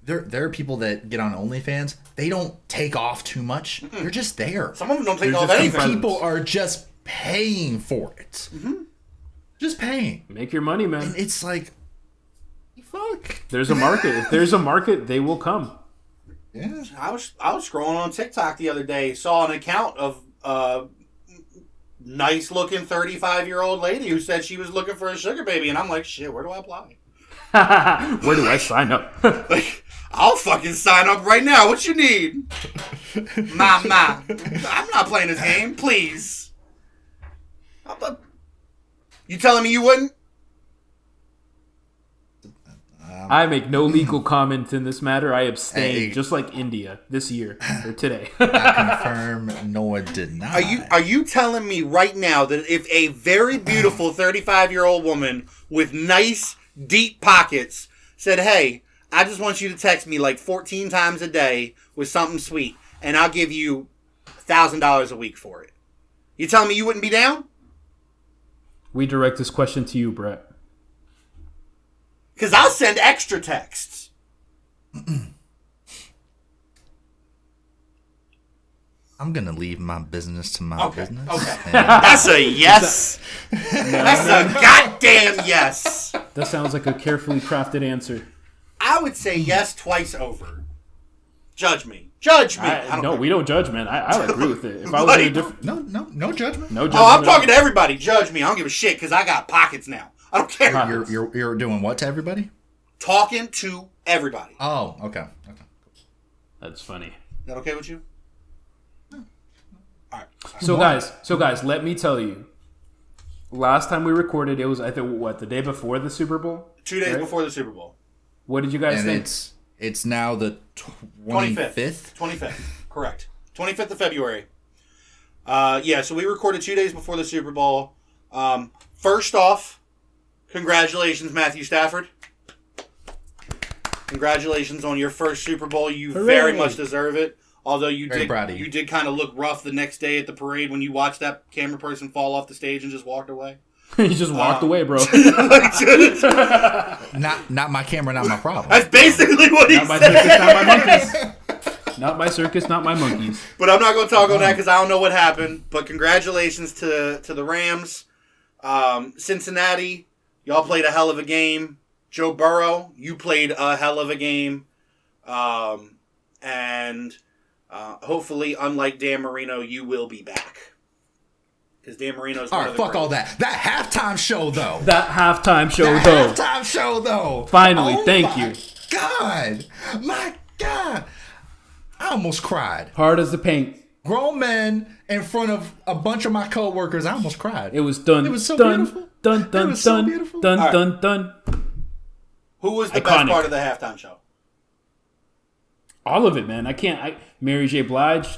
there are people that get on OnlyFans. They don't take off too much. They're just there. Some of them don't take off anything. People are just paying for it. Mm-hmm. Just paying. Make your money, man. And it's like, fuck. There's a market. If there's a market, they will come. Yeah. I was scrolling on TikTok the other day, saw an account of nice looking 35-year-old lady who said she was looking for a sugar baby, and I'm like, shit, where do I apply? Where do I sign up? Like, I'll fucking sign up right now. What you need? Ma. I'm not playing this game, please. You telling me you wouldn't? I make no legal comment in this matter. I abstain, just like India this year or today. I confirm, nor deny. Are you telling me right now that if a very beautiful 35-year-old woman with nice, deep pockets said, hey, I just want you to text me like 14 times a day with something sweet, and I'll give you $1,000 a week for it. You telling me you wouldn't be down? We direct this question to you, Brett. Because I'll send extra texts. I'm going to leave my business to my business. Okay. That's a yes. That's a goddamn yes. That sounds like a carefully crafted answer. I would say yes twice over. Judge me. Judge me. No, we don't judge, man. I agree with it. If I was in a different... No judgment. No judgment. Oh, I'm talking to everybody. Judge me. I don't give a shit because I got pockets now. I don't care. You're doing what to everybody? Talking to everybody. Oh, okay. That's funny. Is that okay with you? No. All right. So guys, let me tell you. Last time we recorded, it was, I think, the day before the Super Bowl? 2 days before the Super Bowl. What did you guys think? It's now the 25th? 25th, correct. 25th of February. So we recorded 2 days before the Super Bowl. First off, congratulations, Matthew Stafford. Congratulations on your first Super Bowl. You very much deserve it. Although you did kind of look rough the next day at the parade when you watched that camera person fall off the stage and just walked away. He just walked away, bro. Not my camera, not my problem. That's basically what he said. Not my monkeys. Not my circus, not my monkeys. But I'm not going to talk on that because I don't know what happened. But congratulations to the Rams. Cincinnati, y'all played a hell of a game. Joe Burrow, you played a hell of a game. And hopefully, unlike Dan Marino, you will be back. Because Dan Marino's all right, fuck all that. That halftime show, though. Halftime show, though. Finally, thank you. My God. I almost cried. Hard as the paint. Grown men in front of a bunch of my coworkers. I almost cried. It was done. It was so beautiful. Done. Who was the best part of the halftime show? All of it, man. Mary J. Blige.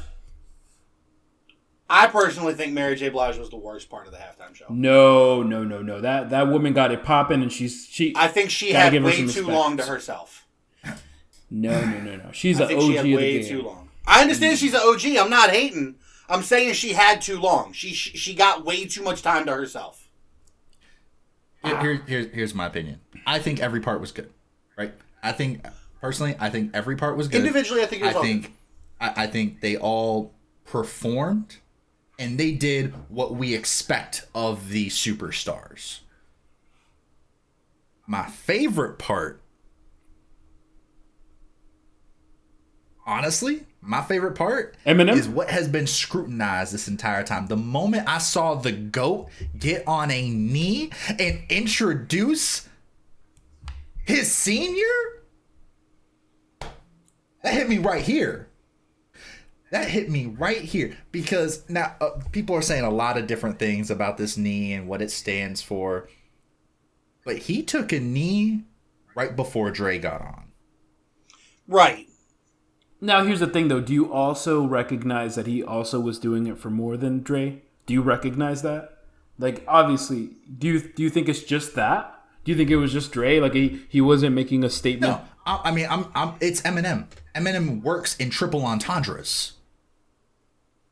I personally think Mary J. Blige was the worst part of the halftime show. No. That woman got it popping, and she. I think she had way too long to herself. No. She's an OG. She had way too long. I understand she's an OG. I'm not hating. I'm saying she had too long. She got way too much time to herself. Here's my opinion. I think every part was good. Right? Personally, I think every part was good. Individually, I think it was I think they all performed, and they did what we expect of the superstars. My favorite part, honestly, Eminem? is what has been scrutinized this entire time. The moment I saw the GOAT get on a knee and introduce his senior, that hit me right here. Because now people are saying a lot of different things about this knee and what it stands for. But he took a knee right before Dre got on. Right. Now, here's the thing, though. Do you also recognize that he also was doing it for more than Dre? Do you recognize that? Like, obviously, do you think it's just that? Do you think it was just Dre? Like, he wasn't making a statement? No, I mean, it's Eminem. Eminem works in triple entendres.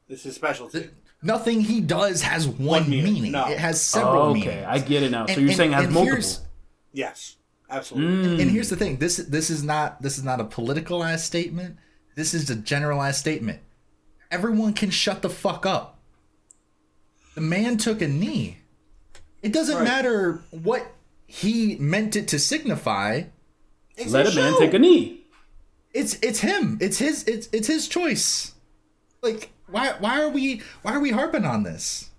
This is specialty. Nothing he does has one meaning. No. It has several meanings. Okay, I get it now. So you're saying it has multiple. Yes, absolutely. And here's the thing: this is not a politicalized statement. This is a generalized statement. Everyone can shut the fuck up. The man took a knee. It doesn't matter what he meant it to signify. Let a man take a knee. It's him. It's his choice. Like, why are we harping on this?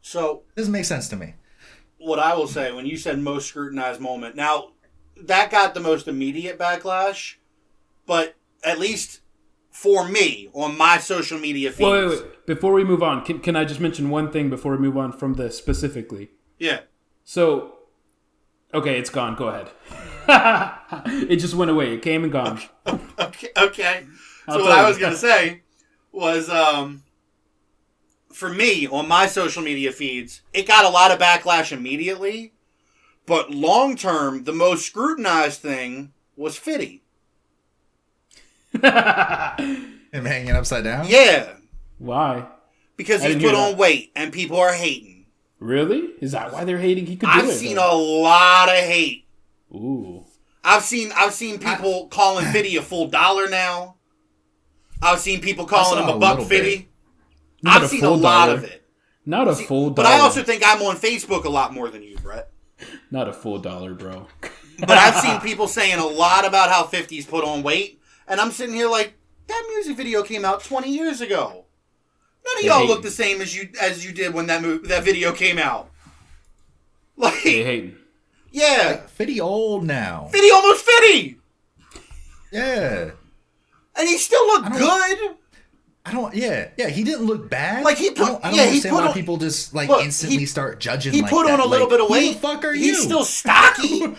So it doesn't make sense to me. What I will say, when you said most scrutinized moment, now that got the most immediate backlash, but at least for me on my social media feeds. Wait. Before we move on, can I just mention one thing before we move on from this specifically? Yeah. So, okay, it's gone. Go ahead. It just went away. It came and gone. Okay. So what I was going to say was, for me, on my social media feeds, it got a lot of backlash immediately, but long term, the most scrutinized thing was Fitty. Him hanging upside down? Yeah. Why? Because he's put on weight and people are hating. Really? Is that why they're hating? He could do I've seen a lot of hate. Ooh. I've seen people calling Fitty a full dollar now. I've seen people calling him a $1.50. I've seen a lot of it. Not a full dollar. But I also think I'm on Facebook a lot more than you, Brett. Not a full dollar, bro. But I've seen people saying a lot about how 50's put on weight, and I'm sitting here like, that music video came out 20 years ago. None of y'all look the same as you did when that video came out. Like, they hating. Yeah. Like, 50 old now. 50 almost 50. Yeah. And he still looked good. He didn't look bad. Like, he put, I don't understand why people just instantly start judging. He put on a little bit of weight. Who the fuck are you? He's still stocky.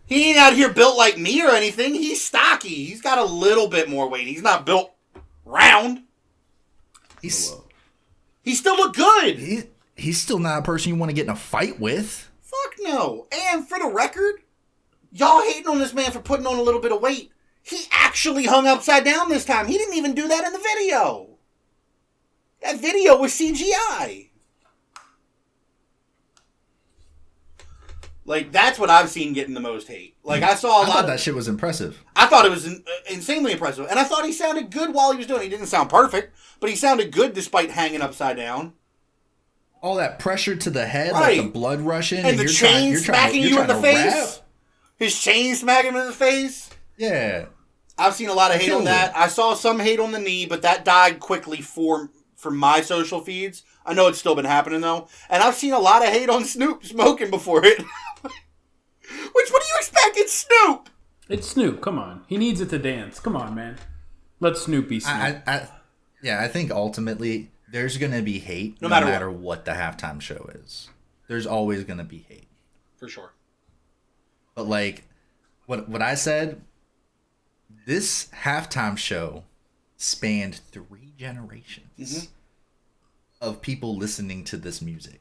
He ain't out here built like me or anything. He's stocky. He's got a little bit more weight. He's not built round. He still look good. He's still not a person you want to get in a fight with. Fuck no. And for the record, y'all hating on this man for putting on a little bit of weight. He actually hung upside down this time. He didn't even do that in the video. That video was CGI. Like, that's what I've seen getting the most hate. Like, I thought that shit was impressive. I thought it was insanely impressive. And I thought he sounded good while he was doing it. He didn't sound perfect, but he sounded good despite hanging upside down. All that pressure to the head, like the blood rushing. And the chain smacking you in the face. Rap. His chain smacking him in the face. Yeah. I've seen a lot of hate on that. I saw some hate on the knee, but that died quickly for my social feeds. I know it's still been happening, though. And I've seen a lot of hate on Snoop smoking before it. What do you expect? It's Snoop! It's Snoop. Come on. He needs it to dance. Come on, man. Let Snoop be Snoop. I think ultimately there's going to be hate no matter what the halftime show is. There's always going to be hate. For sure. But like, what I said, this halftime show spanned 3 generations of people listening to this music.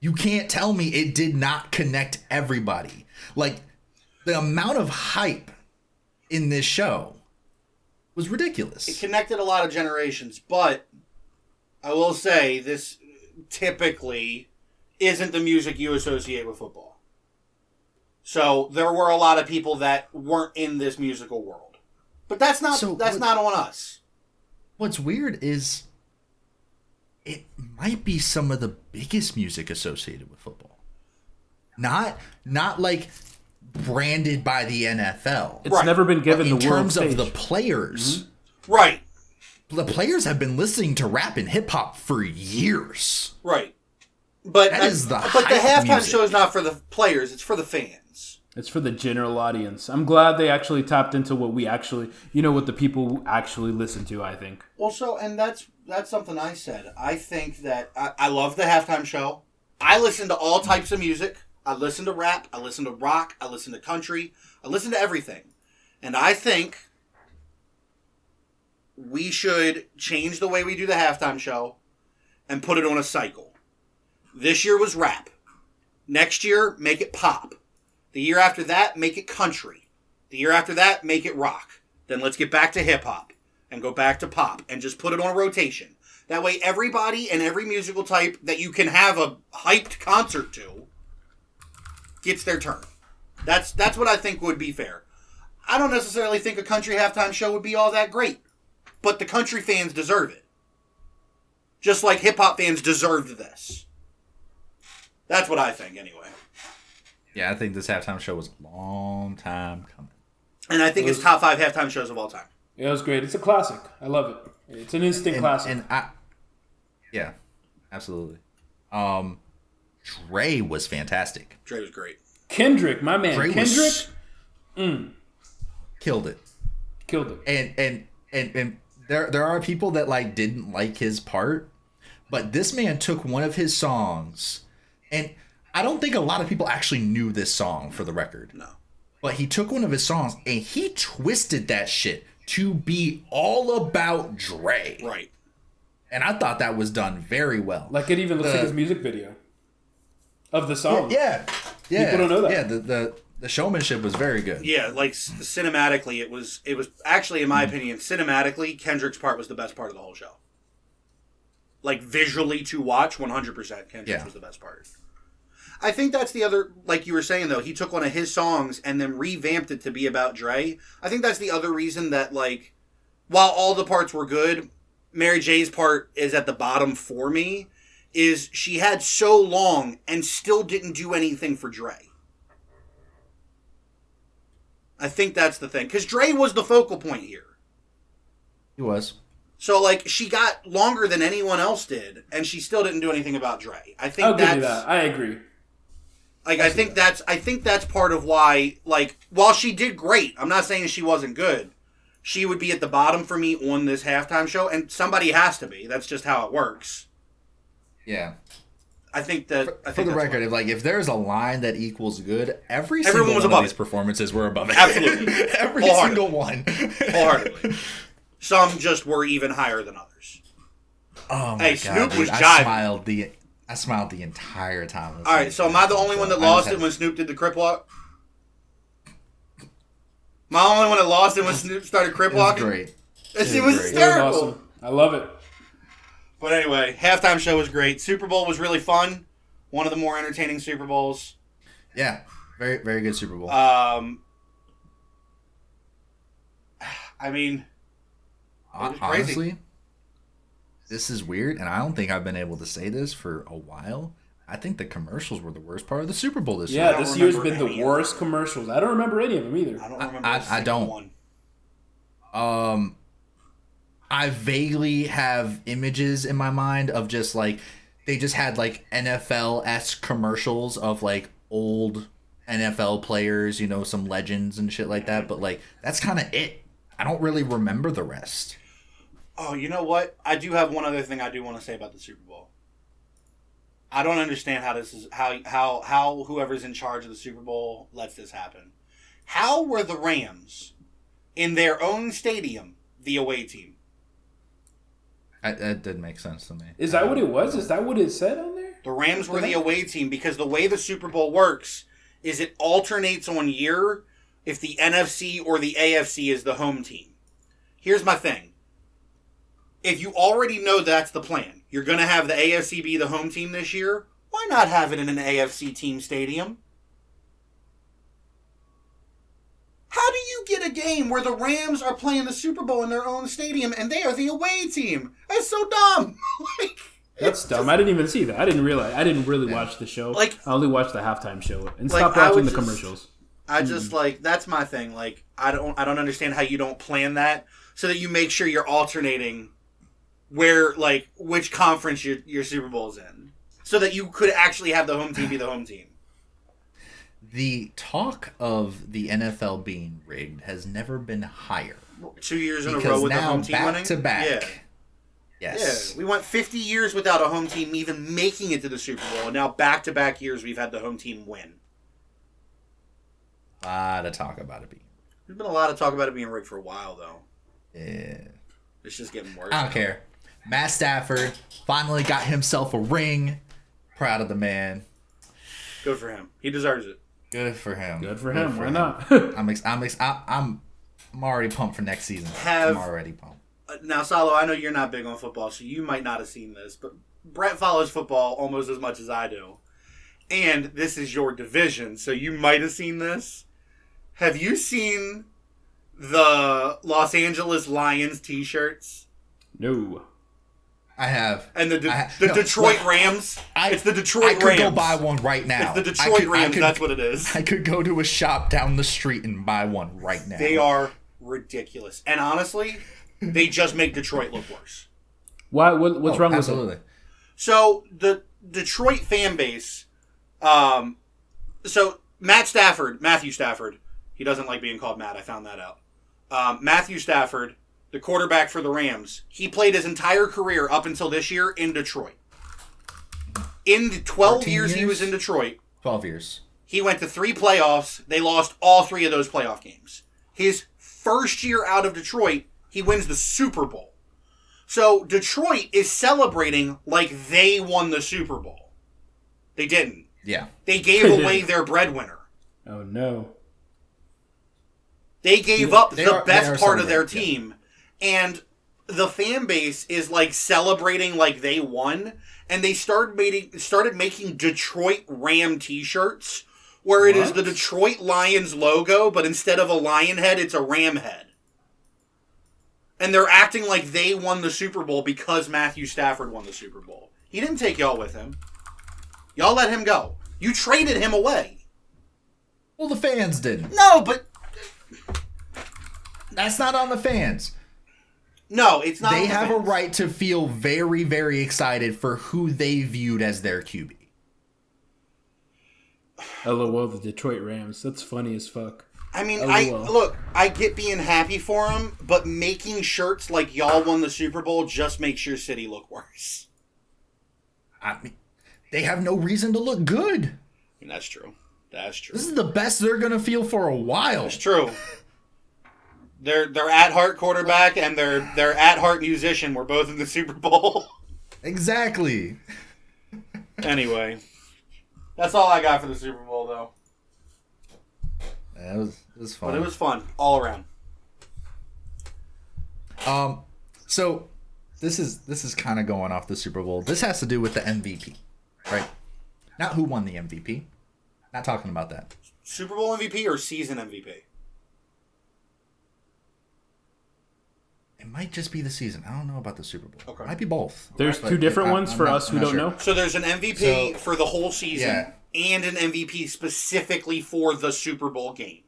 You can't tell me it did not connect everybody. Like, the amount of hype in this show was ridiculous. It connected a lot of generations, but I will say this typically isn't the music you associate with football. So there were a lot of people that weren't in this musical world. But that's not not on us. What's weird is it might be some of the biggest music associated with football. Not like branded by the NFL. It's never been given the world stage. In terms of the players. Mm-hmm. Right. The players have been listening to rap and hip hop for years. Right. But that is the halftime show is not for the players, it's for the fans. It's for the general audience. I'm glad they actually tapped into what we actually, what the people actually listen to, I think. Also, and that's something I said. I think that I love the halftime show. I listen to all types of music. I listen to rap. I listen to rock. I listen to country. I listen to everything. And I think we should change the way we do the halftime show and put it on a cycle. This year was rap. Next year, make it pop. The year after that, make it country. The year after that, make it rock. Then let's get back to hip-hop and go back to pop and just put it on a rotation. That way everybody and every musical type that you can have a hyped concert to gets their turn. That's what I think would be fair. I don't necessarily think a country halftime show would be all that great, but the country fans deserve it. Just like hip-hop fans deserved this. That's what I think, anyway. Yeah, I think this halftime show was a long time coming. And I think it's top 5 halftime shows of all time. Yeah, it was great. It's a classic. I love it. It's an instant classic. Yeah, absolutely. Dre was fantastic. Dre was great. Kendrick, my man. Dre Kendrick killed it. Killed it. And there are people that like didn't like his part, but this man took one of his songs, and I don't think a lot of people actually knew this song, for the record. No. But he took one of his songs and he twisted that shit to be all about Dre. Right. And I thought that was done very well. Like, it even looks like his music video of the song. Yeah. People don't know that. Yeah, the showmanship was very good. Yeah, like cinematically, it was actually, in my opinion, cinematically, Kendrick's part was the best part of the whole show. Like, visually to watch, 100% Kendrick's was the best part. I think that's the other, like you were saying, though, he took one of his songs and then revamped it to be about Dre. I think that's the other reason that, like, while all the parts were good, Mary J's part is at the bottom for me, is she had so long and still didn't do anything for Dre. I think that's the thing. Because Dre was the focal point here. He was. So, like, she got longer than anyone else did, and she still didn't do anything about Dre. I think I'll give you that. I agree. Like, I think that's part of why, like, while she did great, I'm not saying she wasn't good, she would be at the bottom for me on this halftime show, and somebody has to be. That's just how it works. Yeah. I think that... For the record, if there's a line that equals good, everyone was one above of these it. performances were above it. Absolutely. Every single one. Wholeheartedly. Some just were even higher than others. Oh my Hey, God, Snoop dude, was jiving. I smiled the entire time. All right, so am I the only one that lost it when Snoop did the Crip Walk? Am I the only one that lost it when Snoop started Crip Walking? Great. It was hysterical. It was awesome. I love it. But anyway, halftime show was great. Super Bowl was really fun. One of the more entertaining Super Bowls. Yeah, very, very good Super Bowl. I mean, it was crazy. Honestly, this is weird, and I don't think I've been able to say this for a while. I think the commercials were the worst part of the Super Bowl this year. Yeah, this year's been the worst commercials. I don't remember any of them either. I don't remember I don't. one. I vaguely have images in my mind of just like they just had like NFL-esque commercials of like old NFL players, some legends and shit like that. But like that's kind of it. I don't really remember the rest. Oh, you know what? I do have one other thing I do want to say about the Super Bowl. I don't understand how this is how whoever's in charge of the Super Bowl lets this happen. How were the Rams in their own stadium the away team? That didn't make sense to me. Is that what it was? Is that what it said on there? The Rams were the away team because the way the Super Bowl works is it alternates on year if the NFC or the AFC is the home team. Here's my thing. If you already know that's the plan, you're going to have the AFC be the home team this year, why not have it in an AFC team stadium? How do you get a game where the Rams are playing the Super Bowl in their own stadium and they are the away team? That's so dumb. That's dumb. I didn't even see that. I didn't realize. I didn't really watch the show. I only watched the halftime show and stopped watching the commercials. I just that's my thing. Like I don't understand how you don't plan that so that you make sure you're alternating where which conference your Super Bowl's in, so that you could actually have the home team be the home team. The talk of the NFL being rigged has never been higher. 2 years in a row with the home team winning? Back to back. Yeah. Yes. Yeah. We went 50 years without a home team even making it to the Super Bowl, and now back-to-back years we've had the home team win. A lot of talk about it being rigged. There's been a lot of talk about it being rigged for a while, though. Yeah. It's just getting worse. I don't care. Matt Stafford finally got himself a ring. Proud of the man. Good for him. He deserves it. Good for him. Good for him. Why him. not? I'm already pumped for next season. I'm already pumped. Now, Salo, I know you're not big on football, so you might not have seen this, but Brett follows football almost as much as I do. And this is your division, so you might have seen this. Have you seen the Los Angeles Lions t-shirts? No. I have. And the Detroit Rams? It's the Detroit Rams. I could go buy one right now. It's the Detroit Rams, that's what it is. I could go to a shop down the street and buy one right now. They are ridiculous. And honestly, they just make Detroit look worse. Why? What's wrong absolutely. with it? So, the Detroit fan base... so, Matthew Stafford, he doesn't like being called Matt, I found that out. Matthew Stafford, the quarterback for the Rams, he played his entire career up until this year in Detroit. In the 12 years he was in Detroit, 12 years. He went to 3 playoffs. They lost all 3 of those playoff games. His first year out of Detroit, he wins the Super Bowl. So Detroit is celebrating like they won the Super Bowl. They didn't. Yeah. They gave away their breadwinner. Oh, no. They gave up the best part of their team. And the fan base is like celebrating like they won. And they started making Detroit Ram t-shirts where it is the Detroit Lions logo, but instead of a lion head, it's a ram head. And they're acting like they won the Super Bowl because Matthew Stafford won the Super Bowl. He didn't take y'all with him. Y'all let him go. You traded him away. Well, the fans didn't. No, but... That's not on the fans. No, it's not. They have a right to feel very, very excited for who they viewed as their QB. LOL, the Detroit Rams. That's funny as fuck. I mean, I get being happy for them, but making shirts like y'all won the Super Bowl just makes your city look worse. I mean, they have no reason to look good. I mean, that's true. That's true. This is the best they're going to feel for a while. That's true. Their at-heart quarterback and their at-heart musician were both in the Super Bowl. Exactly. Anyway, that's all I got for the Super Bowl, though. Yeah, it was fun. But it was fun all around. So this is kind of going off the Super Bowl. This has to do with the MVP, right? Not who won the MVP. Not talking about that. Super Bowl MVP or season MVP? It might just be the season. I don't know about the Super Bowl. Okay. It might be both. There's two different ones for us who don't know. So there's an MVP for the whole season and an MVP specifically for the Super Bowl game.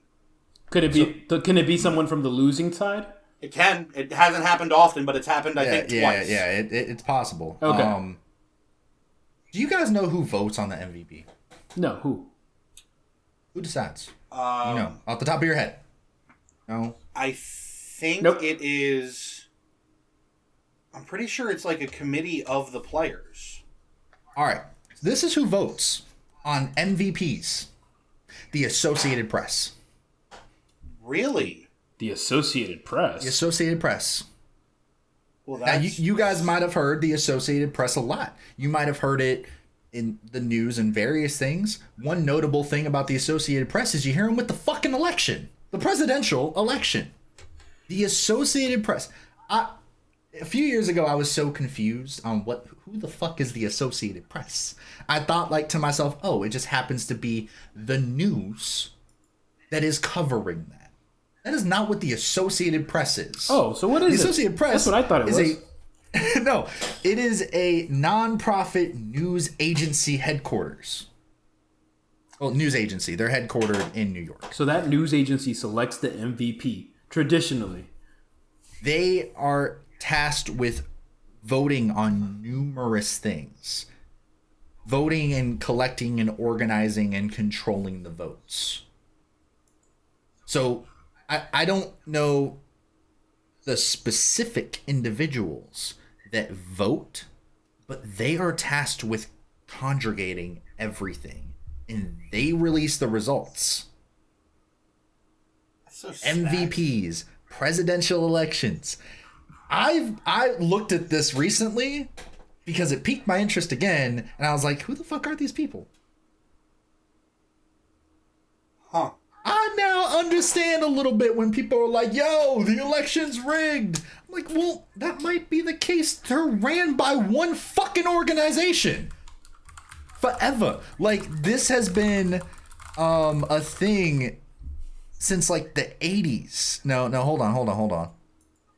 Could it be? Can it be someone from the losing side? It can. It hasn't happened often, but it's happened, I think, twice. Yeah, it's possible. Okay. Do you guys know who votes on the MVP? No, who? Who decides? Off the top of your head. No? I think it is... I'm pretty sure it's like a committee of the players. All right. This is who votes on MVPs. The Associated Press. Really? The Associated Press? The Associated Press. Well, now, you guys might have heard the Associated Press a lot. You might have heard it in the news and various things. One notable thing about the Associated Press is you hear them with the fucking election. The presidential election. The Associated Press. A few years ago, I was so confused on who the fuck is the Associated Press. I thought to myself, oh, it just happens to be the news that is covering that. That is not what the Associated Press is. Oh, so what is the Associated Press? That's what I thought it was. No, it is a non-profit news agency headquarters. Well, news agency. They're headquartered in New York. So that news agency selects the MVP, traditionally. They are tasked with voting on numerous things. Voting and collecting and organizing and controlling the votes. So, I don't know the specific individuals that vote, but they are tasked with congregating everything. And they release the results. That's so sad. MVPs, presidential elections. I looked at this recently because it piqued my interest again, and I was like, who the fuck are these people? Huh. I now understand a little bit when people are like, yo, the election's rigged. I'm like, well, that might be the case. They're ran by one fucking organization. Forever. Like, this has been a thing since like the 80s. No, hold on.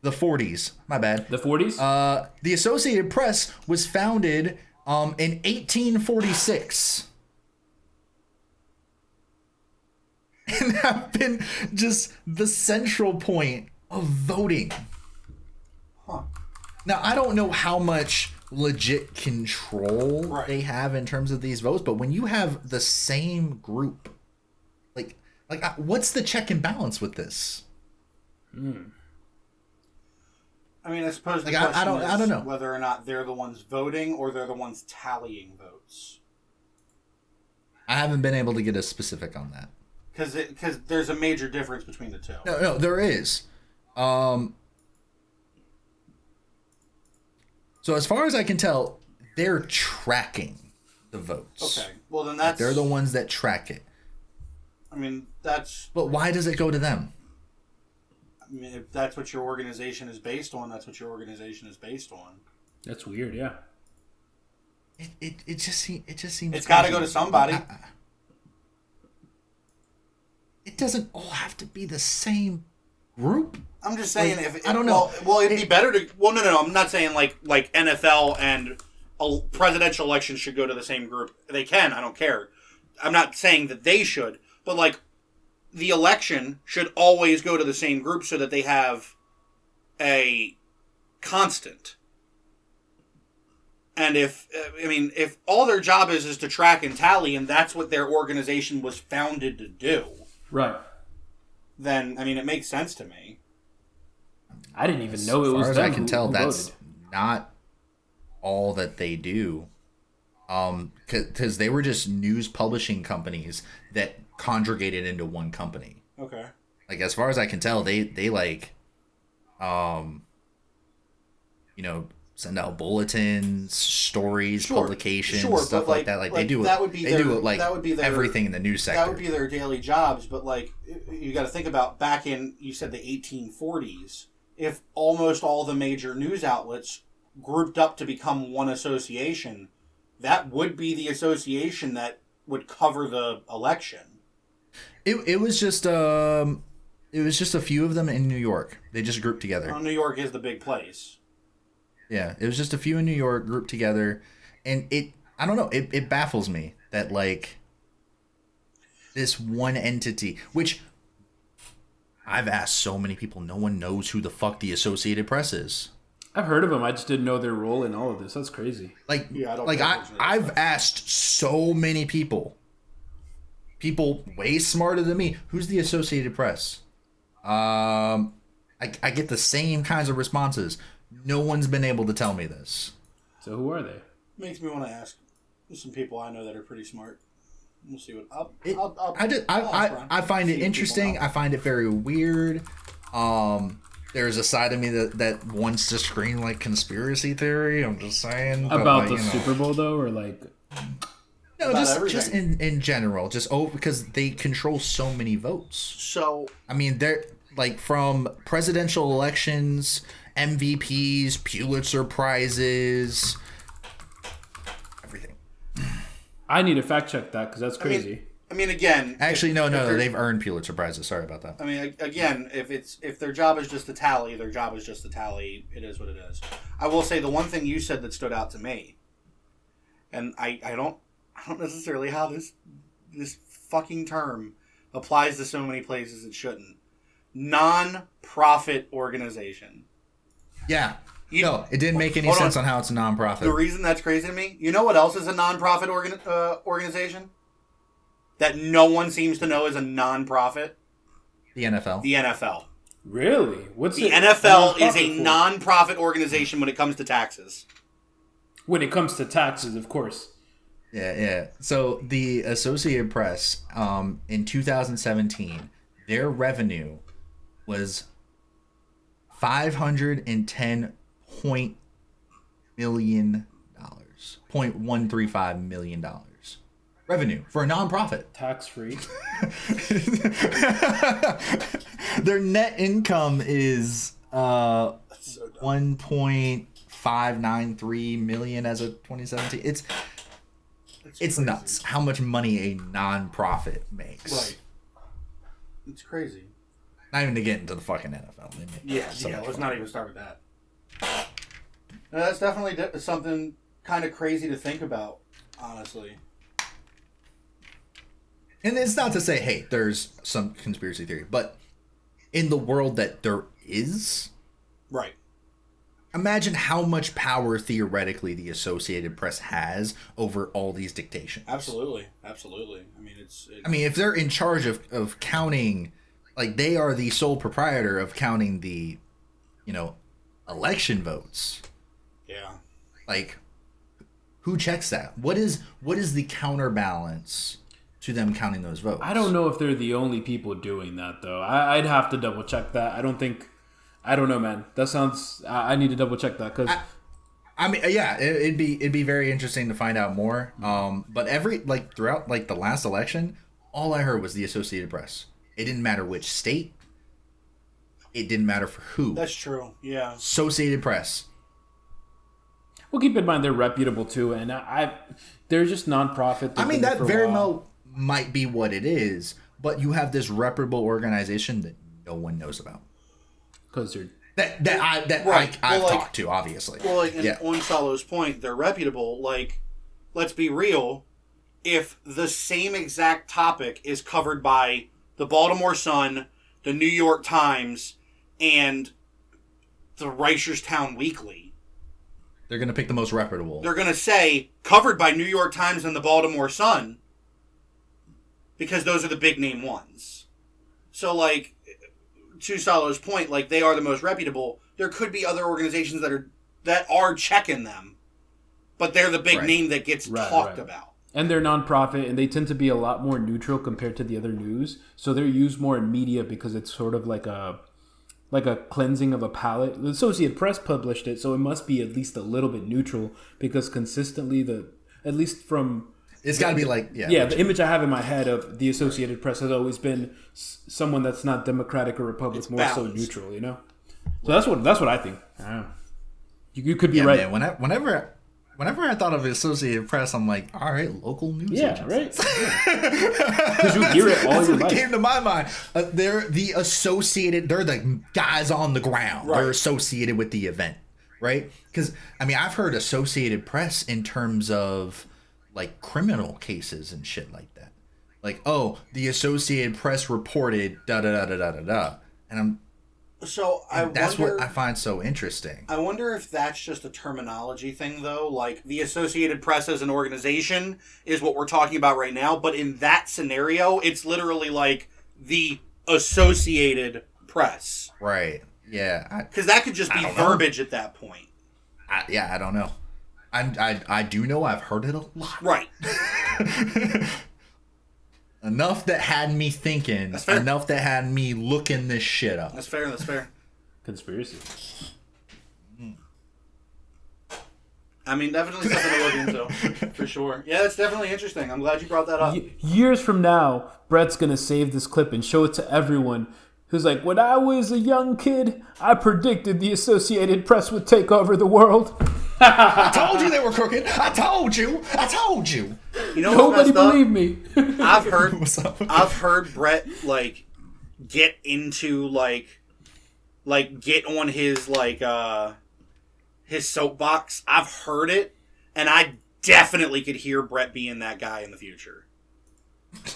The 40s. My bad. The 40s? The Associated Press was founded in 1846. And have been just the central point of voting. Huh. Now, I don't know how much legit control they have in terms of these votes, but when you have the same group, like what's the check and balance with this? I mean, I suppose the Like, question I don't is know whether or not they're the ones voting or they're the ones tallying votes. I haven't been able to get a specific on that. Because there's a major difference between the two. No, there is. So as far as I can tell, they're tracking the votes. Okay, well then that's... They're the ones that track it. I mean, that's... But why does it go to them? I mean, if that's what your organization is based on, that's what your organization is based on. That's weird, yeah. It just seems... It's got to go to somebody. It doesn't all have to be the same group. I'm just saying, I don't know. Well, it'd be better to... Well, no. I'm not saying like NFL and a presidential election should go to the same group. They can. I don't care. I'm not saying that they should. But, like, the election should always go to the same group so that they have a constant. And if all their job is to track and tally, and that's what their organization was founded to do... Right. Then, I mean, it makes sense to me. I didn't even know it was them. As far as I can tell, who that's voted. not all that they do. Because they were just news publishing companies that congregated into one company. Okay. Like, as far as I can tell, they send out bulletins, stories, publications, stuff like that. Like they do everything in the news sector. That would be their daily jobs. But like, you got to think about back in, you said the 1840s. If almost all the major news outlets grouped up to become one association, that would be the association that would cover the election. It was just a few of them in New York. They just grouped together. Well, New York is the big place. Yeah, it was just a few in New York grouped together, and I don't know, it baffles me that, like, this one entity, which I've asked so many people, no one knows who the fuck the Associated Press is. I've heard of them, I just didn't know their role in all of this. That's crazy. Like, yeah, I've asked so many people way smarter than me, who's the Associated Press? I get the same kinds of responses. No one's been able to tell me this. So who are they? Makes me want to ask. There's some people I know that are pretty smart. We'll see what. I find it interesting. I find it very weird. There's a side of me that wants to scream like conspiracy theory. I'm just saying. About the Super Bowl though, or like. No, just in general, because they control so many votes. So I mean, they're like from presidential elections. MVPs, Pulitzer Prizes, everything. I need to fact check that because that's crazy. I mean, again. Actually, no, they've earned Pulitzer Prizes. Sorry about that. I mean, again, if their job is just to tally, their job is just to tally. It is what it is. I will say the one thing you said that stood out to me, and I don't necessarily how this fucking term applies to so many places it shouldn't. Non-profit organization. Yeah. No, it didn't make any sense on how it's a non-profit. The reason that's crazy to me, you know what else is a non-profit organization? That no one seems to know is a non-profit? The NFL. The NFL. Really? The NFL is a non-profit organization when it comes to taxes. When it comes to taxes, of course. Yeah. So the Associated Press, in 2017, their revenue was $510 million. $0.135 million. Revenue for a nonprofit. Tax free. Their net income is 1.593 million as of 2017. It's nuts how much money a nonprofit makes. Right. It's crazy. Not even to get into the fucking NFL. They make Yeah, so much let's money. not even start with that. That's definitely something kind of crazy to think about, honestly. And it's not to say, hey, there's some conspiracy theory, but in the world that there is, Right. imagine how much power theoretically the Associated Press has over all these dictations. Absolutely. I mean, it's if they're in charge of counting, like they are the sole proprietor of counting the, election votes. Yeah. Like, who checks that? What is the counterbalance to them counting those votes? I don't know if they're the only people doing that though. I'd have to double check that. I don't know, man. That sounds. I need to double check that because. It'd be very interesting to find out more. But throughout the last election, all I heard was the Associated Press. It didn't matter which state. It didn't matter for who. That's true. Yeah. Associated Press. Well, keep in mind they're reputable too, and they're just nonprofit. I mean, that very well might be what it is, but you have this reputable organization that no one knows about. Because they're I've talked to, obviously. Well, on Salo's point, they're reputable. Like, let's be real. If the same exact topic is covered by the Baltimore Sun, the New York Times, and the Reisterstown Weekly, they're going to pick the most reputable. they're going to say, covered by New York Times and the Baltimore Sun, because those are the big name ones. So, like, to Salo's point, like, they are the most reputable. There could be other organizations that are checking them, but they're the big name that gets talked about. And they're nonprofit, and they tend to be a lot more neutral compared to the other news. So they're used more in media because it's sort of like a cleansing of a palate. The Associated Press published it, so it must be at least a little bit neutral because consistently it's got to be like the image I have in my head of the Associated Press has always been someone that's not Democratic or Republican, it's more balanced. so neutral, So that's what I think. I don't know. You could be right. Man, whenever I thought of the Associated Press, I'm like, all right, local news agencies. Right. Because you hear it all your life. Came to my mind. They're the associated. They're the guys on the ground. Right. They're associated with the event, right? Because I've heard Associated Press in terms of like criminal cases and shit like that. Like, oh, the Associated Press reported da da da da da da da, and that's what I find so interesting. I wonder if that's just a terminology thing, though. Like, the Associated Press as an organization is what we're talking about right now, but in that scenario, it's literally like the Associated Press. Right. Yeah. Because that could just be verbiage at that point. I don't know. I do know I've heard it a lot. Right. Enough that had me thinking. That's fair. Enough that had me looking this shit up. That's fair. Conspiracy. I mean, definitely something to look into, for sure. Yeah, it's definitely interesting. I'm glad you brought that up. Years from now, Brett's going to save this clip and show it to everyone who's like, when I was a young kid, I predicted the Associated Press would take over the world. I told you they were crooked. I told you. You know, nobody believed me. I've heard Brett get into get on his his soapbox. I've heard it, and I definitely could hear Brett being that guy in the future.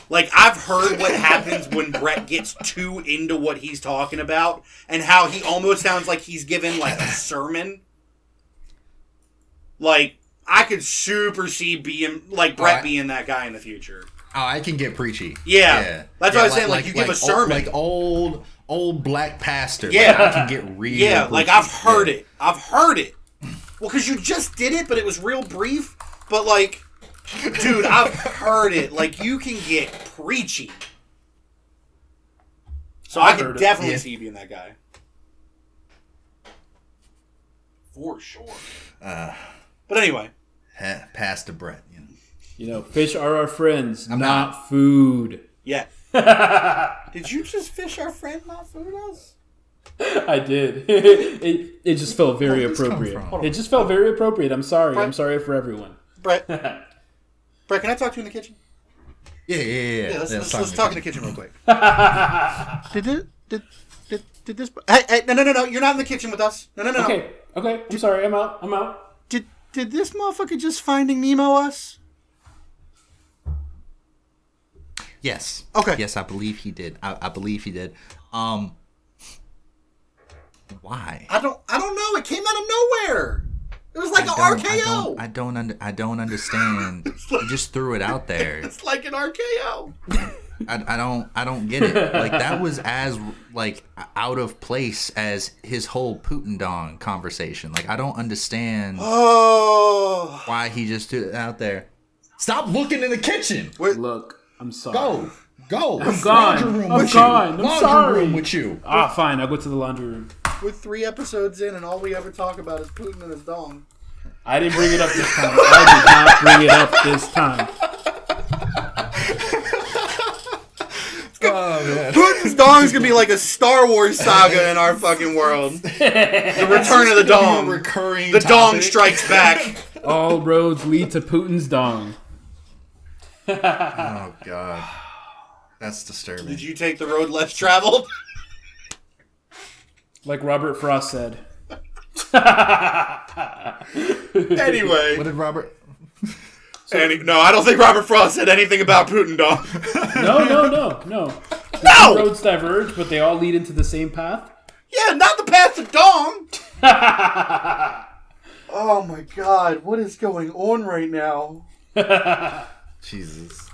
Like, I've heard what happens when Brett gets too into what he's talking about, and how he almost sounds like he's giving a sermon. Like, I could super see Brett being that guy in the future. Oh, I can get preachy. Yeah. That's what I was saying. You give a sermon. Like old black pastor. Yeah. I can get real preachy. I've heard it. Well, because you just did it, but it was real brief. But, dude, I've heard it. You can get preachy. So I can definitely see you being that guy. For sure. Uh, But anyway. Pass to Brett. Fish are our friends, not food. Yeah. Did you just fish our friend, not food us? I did. It just felt very Where did this come appropriate. from? It just felt very appropriate. I'm sorry. Brett? I'm sorry for everyone. Brett, can I talk to you in the kitchen? Yeah. Let's talk in the kitchen real quick. Did this? Hey, no! You're not in the kitchen with us. No. Okay. I'm sorry. I'm out. Did this motherfucker just Finding Nemo us? Yes. Okay. Yes, I believe he did. I believe he did. Why? I don't know. It came out of nowhere. It was like an RKO. I don't understand. You just threw it out there. It's like an RKO. I don't get it. Like, that was as like out of place as his whole Putin dong conversation. Like, I don't understand why he just threw it out there. Stop looking in the kitchen. Look, I'm sorry. Go. I'm gone. I'm sorry. Room with you. Fine. I'll go to the laundry room. We're 3 episodes in, and all we ever talk about is Putin and his dong. I didn't bring it up this time. I did not bring it up this time. Oh, man. Putin's dong's gonna be like a Star Wars saga in our fucking world. The return of the dong. Recurring The dong topic. strikes back. All roads lead to Putin's dong. Oh, God. That's disturbing. Did you take the road less traveled? Like Robert Frost said. Anyway. What did Robert... No, I don't think Robert Frost said anything about Putin dong. No. The two roads diverge, but they all lead into the same path. Yeah, not the path to dong. Oh my God, what is going on right now? Jesus.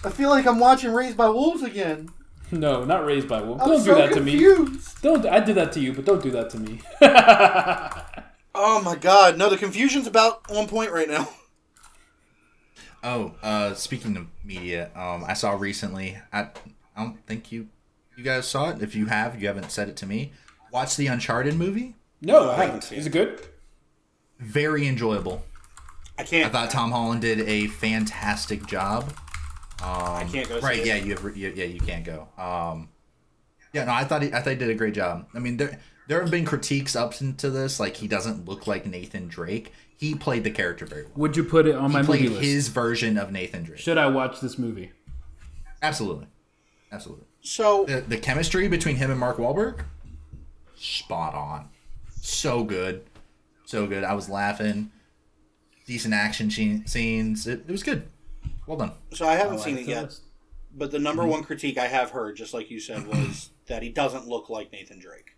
I feel like I'm watching Raised by Wolves again. No, not Raised by Wolves. I'm Don't so do that confused. to me. Don't. I did that to you, but don't do that to me. Oh my God, no, the confusion's about on point right now. Oh, speaking of media, I saw recently, I don't think you guys saw it. If you haven't said it to me. Watch the Uncharted movie. No, I haven't. Is it good? Very enjoyable. I can't. I thought Tom Holland did a fantastic job. I can't go see right, it. yeah, you can't go. I thought he did a great job. I mean, there have been critiques up into this, like he doesn't look like Nathan Drake. He played the character very well. Would you put it on my movie He list? played his version of Nathan Drake. Should I watch this movie? Absolutely. So The chemistry between him and Mark Wahlberg, spot on. So good. I was laughing. Decent action scenes. It was good. Well done. So I haven't seen it the yet, list. but the number one critique I have heard, just like you said, was that he doesn't look like Nathan Drake.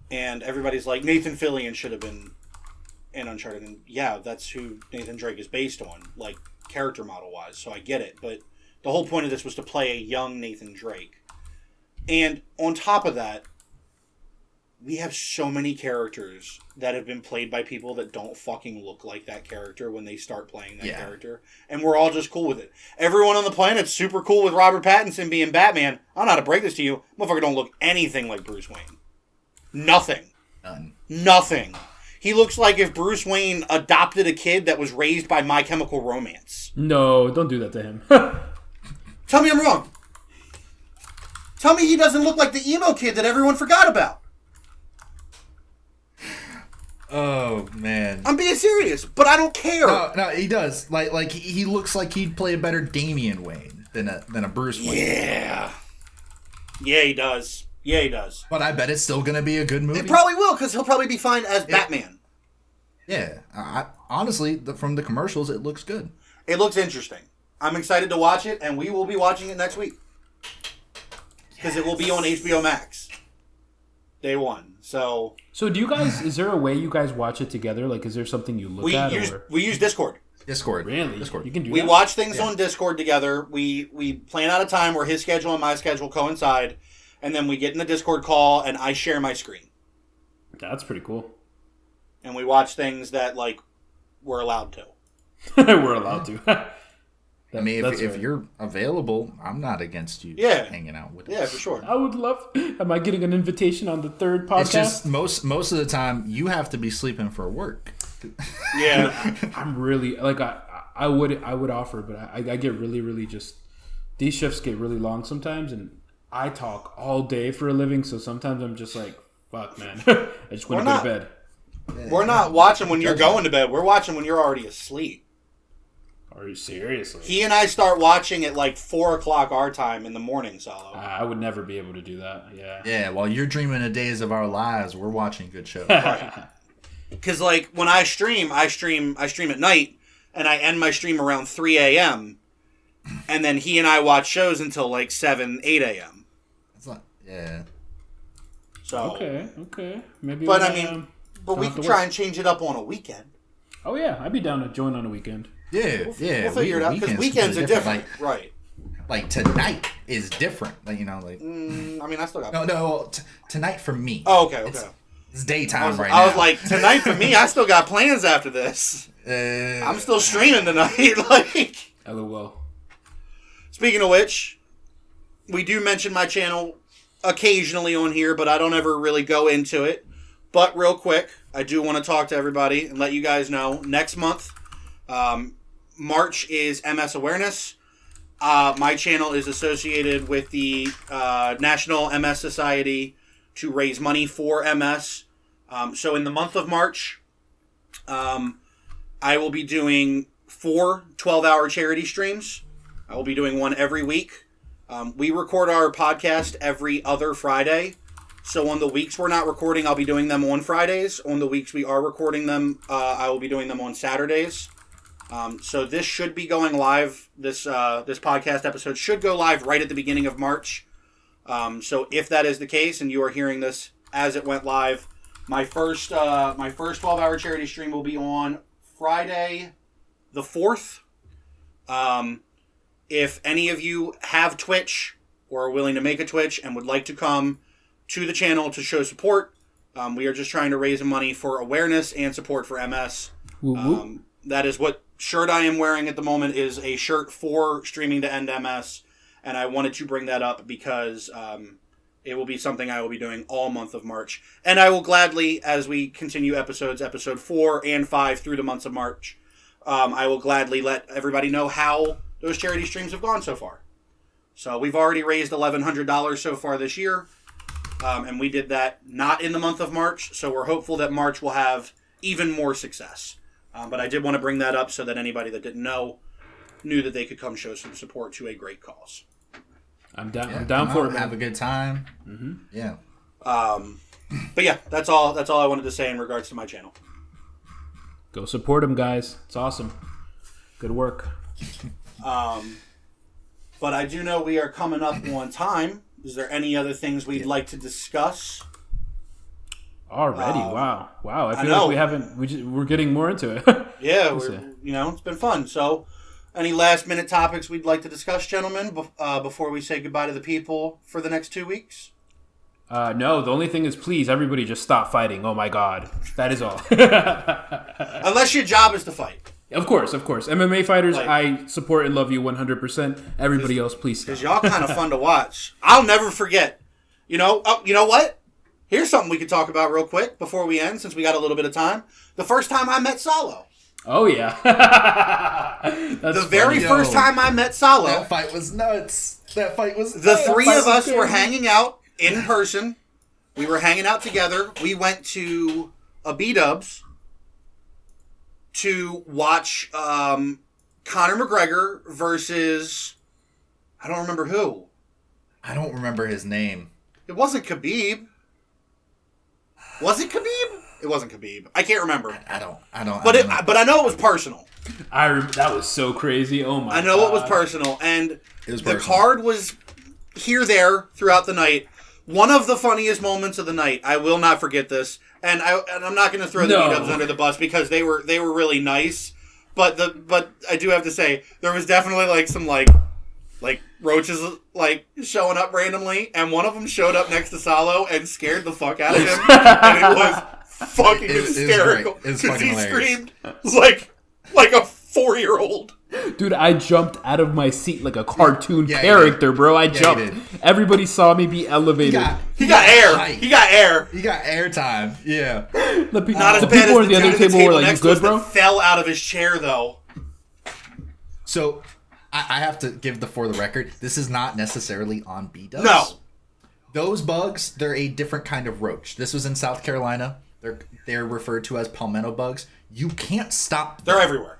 And everybody's like, Nathan Fillion should have been in Uncharted. And yeah, that's who Nathan Drake is based on, like character model-wise, so I get it. But the whole point of this was to play a young Nathan Drake. And on top of that, we have so many characters that have been played by people that don't fucking look like that character when they start playing that character. And we're all just cool with it. Everyone on the planet's super cool with Robert Pattinson being Batman. I don't know how to break this to you. Motherfucker don't look anything like Bruce Wayne. Nothing. Nothing. He looks like if Bruce Wayne adopted a kid that was raised by My Chemical Romance. No, don't do that to him. Tell me I'm wrong. Tell me he doesn't look like the emo kid that everyone forgot about. Oh man, I'm being serious, but I don't care. No, he does. Like he looks like he'd play a better Damian Wayne than a Bruce Wayne. Yeah, he does. But I bet it's still gonna be a good movie. It probably will, because he'll probably be fine as Batman. Yeah, honestly, from the commercials, it looks good. It looks interesting. I'm excited to watch it, and we will be watching it next week. Because it will be on HBO Max. Day one. So do you guys, is there a way you guys watch it together? Like, is there something you look at? We use Discord. Really? Discord. You can do We that? watch things on Discord together. We plan out a time where his schedule and my schedule coincide, and then we get in the Discord call, and I share my screen. That's pretty cool. And we watch things that, like, we're allowed to. We're allowed to. I mean, if you're available, I'm not against you hanging out with us. Yeah, for sure. I would love. Am I getting an invitation on the third podcast? It's just most of the time you have to be sleeping for work. Yeah. I'm really like I would offer, but I get really just these shifts get really long sometimes, and I talk all day for a living, so sometimes I'm just like, fuck, man, I just want to go to bed. We're not watching when you're going to bed. We're watching when you're already asleep. Are you seriously? He and I start watching at like 4 o'clock our time in the morning, Salo. I would never be able to do that. Yeah. Yeah, while you're dreaming of days of our lives, we're watching good shows. Right. Because like when I stream at night, and I end my stream around 3 a.m. And then he and I watch shows until like 7, 8 a.m. That's not, yeah. So okay. Maybe. But I mean, we can try and change it up on a weekend. Oh yeah, I'd be down to join on a weekend. Yeah, We'll figure it out because weekends are different. Right. Like tonight is different. Like, you know, like. I mean, I still got. No. Tonight for me. Oh, okay. It's daytime now. I was like, tonight for me, I still got plans after this. I'm still streaming tonight. Like. LOL. Speaking of which, we do mention my channel occasionally on here, but I don't ever really go into it. But real quick, I do want to talk to everybody and let you guys know next month. March is MS Awareness. My channel is associated with the National MS Society to raise money for MS. So in the month of March, I will be doing 4 12-hour charity streams. I will be doing one every week. We record our podcast every other Friday. So on the weeks we're not recording, I'll be doing them on Fridays. On the weeks we are recording them, I will be doing them on Saturdays. So this should be going live. This podcast episode should go live right at the beginning of March. So if that is the case, and you are hearing this as it went live, my first 12-hour charity stream will be on Friday, the 4th. If any of you have Twitch or are willing to make a Twitch and would like to come to the channel to show support, we are just trying to raise money for awareness and support for MS. That is what shirt I am wearing at the moment, is a shirt for Streaming to End MS, and I wanted to bring that up because it will be something I will be doing all month of March. And I will gladly, as we continue episode 4 and 5 through the months of March, I will gladly let everybody know how those charity streams have gone so far. So we've already raised $1,100 so far this year, and we did that not in the month of March, so we're hopeful that March will have even more success. But I did want to bring that up so that anybody that didn't know knew that they could come show some support to a great cause. I'm down for it. Have a good time. Mm-hmm. Yeah. But yeah, that's all I wanted to say in regards to my channel. Go support him, guys. It's awesome. Good work. But I do know we are coming up on time. Is there any other things we'd like to discuss? Already, wow. I feel like we haven't. We're getting more into it. Yeah, it's been fun. So, any last minute topics we'd like to discuss, gentlemen, before we say goodbye to the people for the next 2 weeks? No, the only thing is, please, everybody, just stop fighting. Oh my God, that is all. Unless your job is to fight. Of course. MMA fighters, I support and love you 100%. Everybody else, please stop. Because y'all kind of fun to watch. I'll never forget. You know what? Here's something we could talk about real quick before we end, since we got a little bit of time. The first time I met Salo. Oh, yeah. The very first time I met Salo. That fight was nuts. The three of us were hanging out in person. We were hanging out together. We went to a B-Dubs to watch Conor McGregor versus... I don't remember who. I don't remember his name. It wasn't Khabib. Was it Khabib? It wasn't Khabib. I can't remember. I don't. But I know it was personal. That was so crazy. Oh my! I know God. it was personal, and the card was there throughout the night. One of the funniest moments of the night. I will not forget this, and I'm not going to throw the B-Dubs under the bus because they were really nice. But I do have to say there was definitely some roaches showing up randomly, and one of them showed up next to Salo and scared the fuck out of him, and it was fucking hysterical because he screamed like a 4-year-old. Dude, I jumped out of my seat like a cartoon Yeah, character, bro. I you jumped. did. Everybody saw me be elevated. He got air. height. He got air. He got airtime. Yeah. Not as the bad people as at the other dude at table were like, "You next to us good, bro?" that fell out of his chair, though. So I have to give for the record, this is not necessarily on B-dubs. No. Those bugs, they're a different kind of roach. This was in South Carolina. They're referred to as palmetto bugs. You can't stop them. They're everywhere.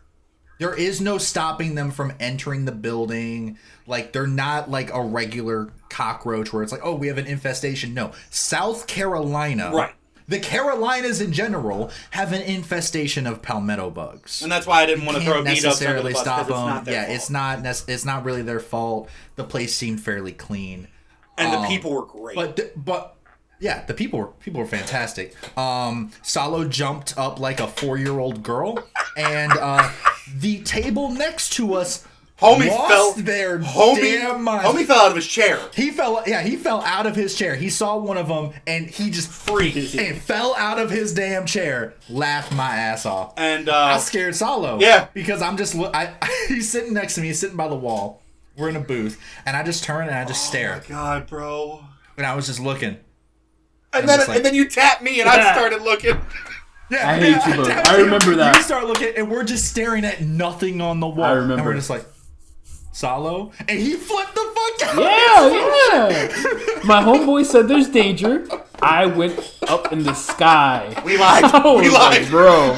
There is no stopping them from entering the building. Like, they're not like a regular cockroach where it's like, oh, we have an infestation. No. South Carolina. Right. The Carolinas in general have an infestation of palmetto bugs. And that's why I didn't want to throw Can't B-dubs under the necessarily bus, stop because it's them. not their fault. It's not really their fault. The place seemed fairly clean. And the people were great. But yeah, the people were fantastic. Salo jumped up like a 4-year-old girl, and the table next to us lost their damn mind. Homie fell out of his chair. He fell out of his chair. He saw one of them, and he just freaked and fell out of his damn chair. Laughed my ass off. And I scared Salo. Yeah, because I'm just he's sitting next to me. He's sitting by the wall. We're in a booth, and I just turn and I just stare. Oh my god, bro! And I was just looking. And then you tapped me, and I started looking. Yeah, I hate you both. I remember that. You start looking, and we're just staring at nothing on the wall. I remember. And we're just like, Salo? And he flipped the fuck out. Yeah. My homeboy said there's danger. I went up in the sky. We lied. We lied. Bro.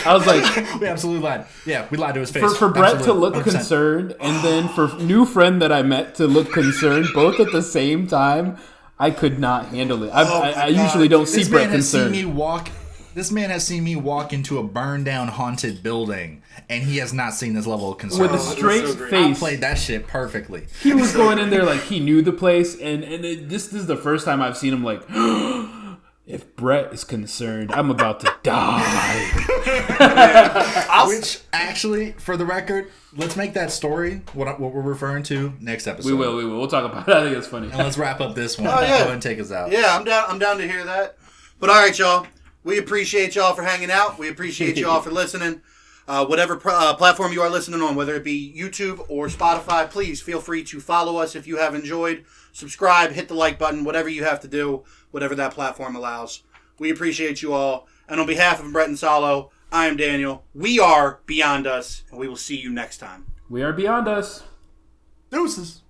I was like... We absolutely lied. Yeah, we lied to his face. For Brett to look 100%. concerned, and then for new friend that I met to look concerned, both at the same time, I could not handle it. I usually don't see Brett concerned. This man has seen me walk into a burned down haunted building, and he has not seen this level of concern. With a straight face. I played that shit perfectly. He was going in there like he knew the place, and this is the first time I've seen him like, if Brett is concerned, I'm about to die. Which, actually, for the record, let's make that story what we're referring to next episode. We will. We'll talk about it. I think it's funny. And let's wrap up this one. Oh, yeah. Go ahead and take us out. Yeah, I'm down to hear that. But all right, y'all. We appreciate y'all for hanging out. We appreciate y'all for listening. Whatever platform you are listening on, whether it be YouTube or Spotify, please feel free to follow us if you have enjoyed. Subscribe, hit the like button, whatever you have to do, whatever that platform allows. We appreciate you all. And on behalf of Brett and Salo, I am Daniel. We are Beyond Us, and we will see you next time. We are Beyond Us. Deuces.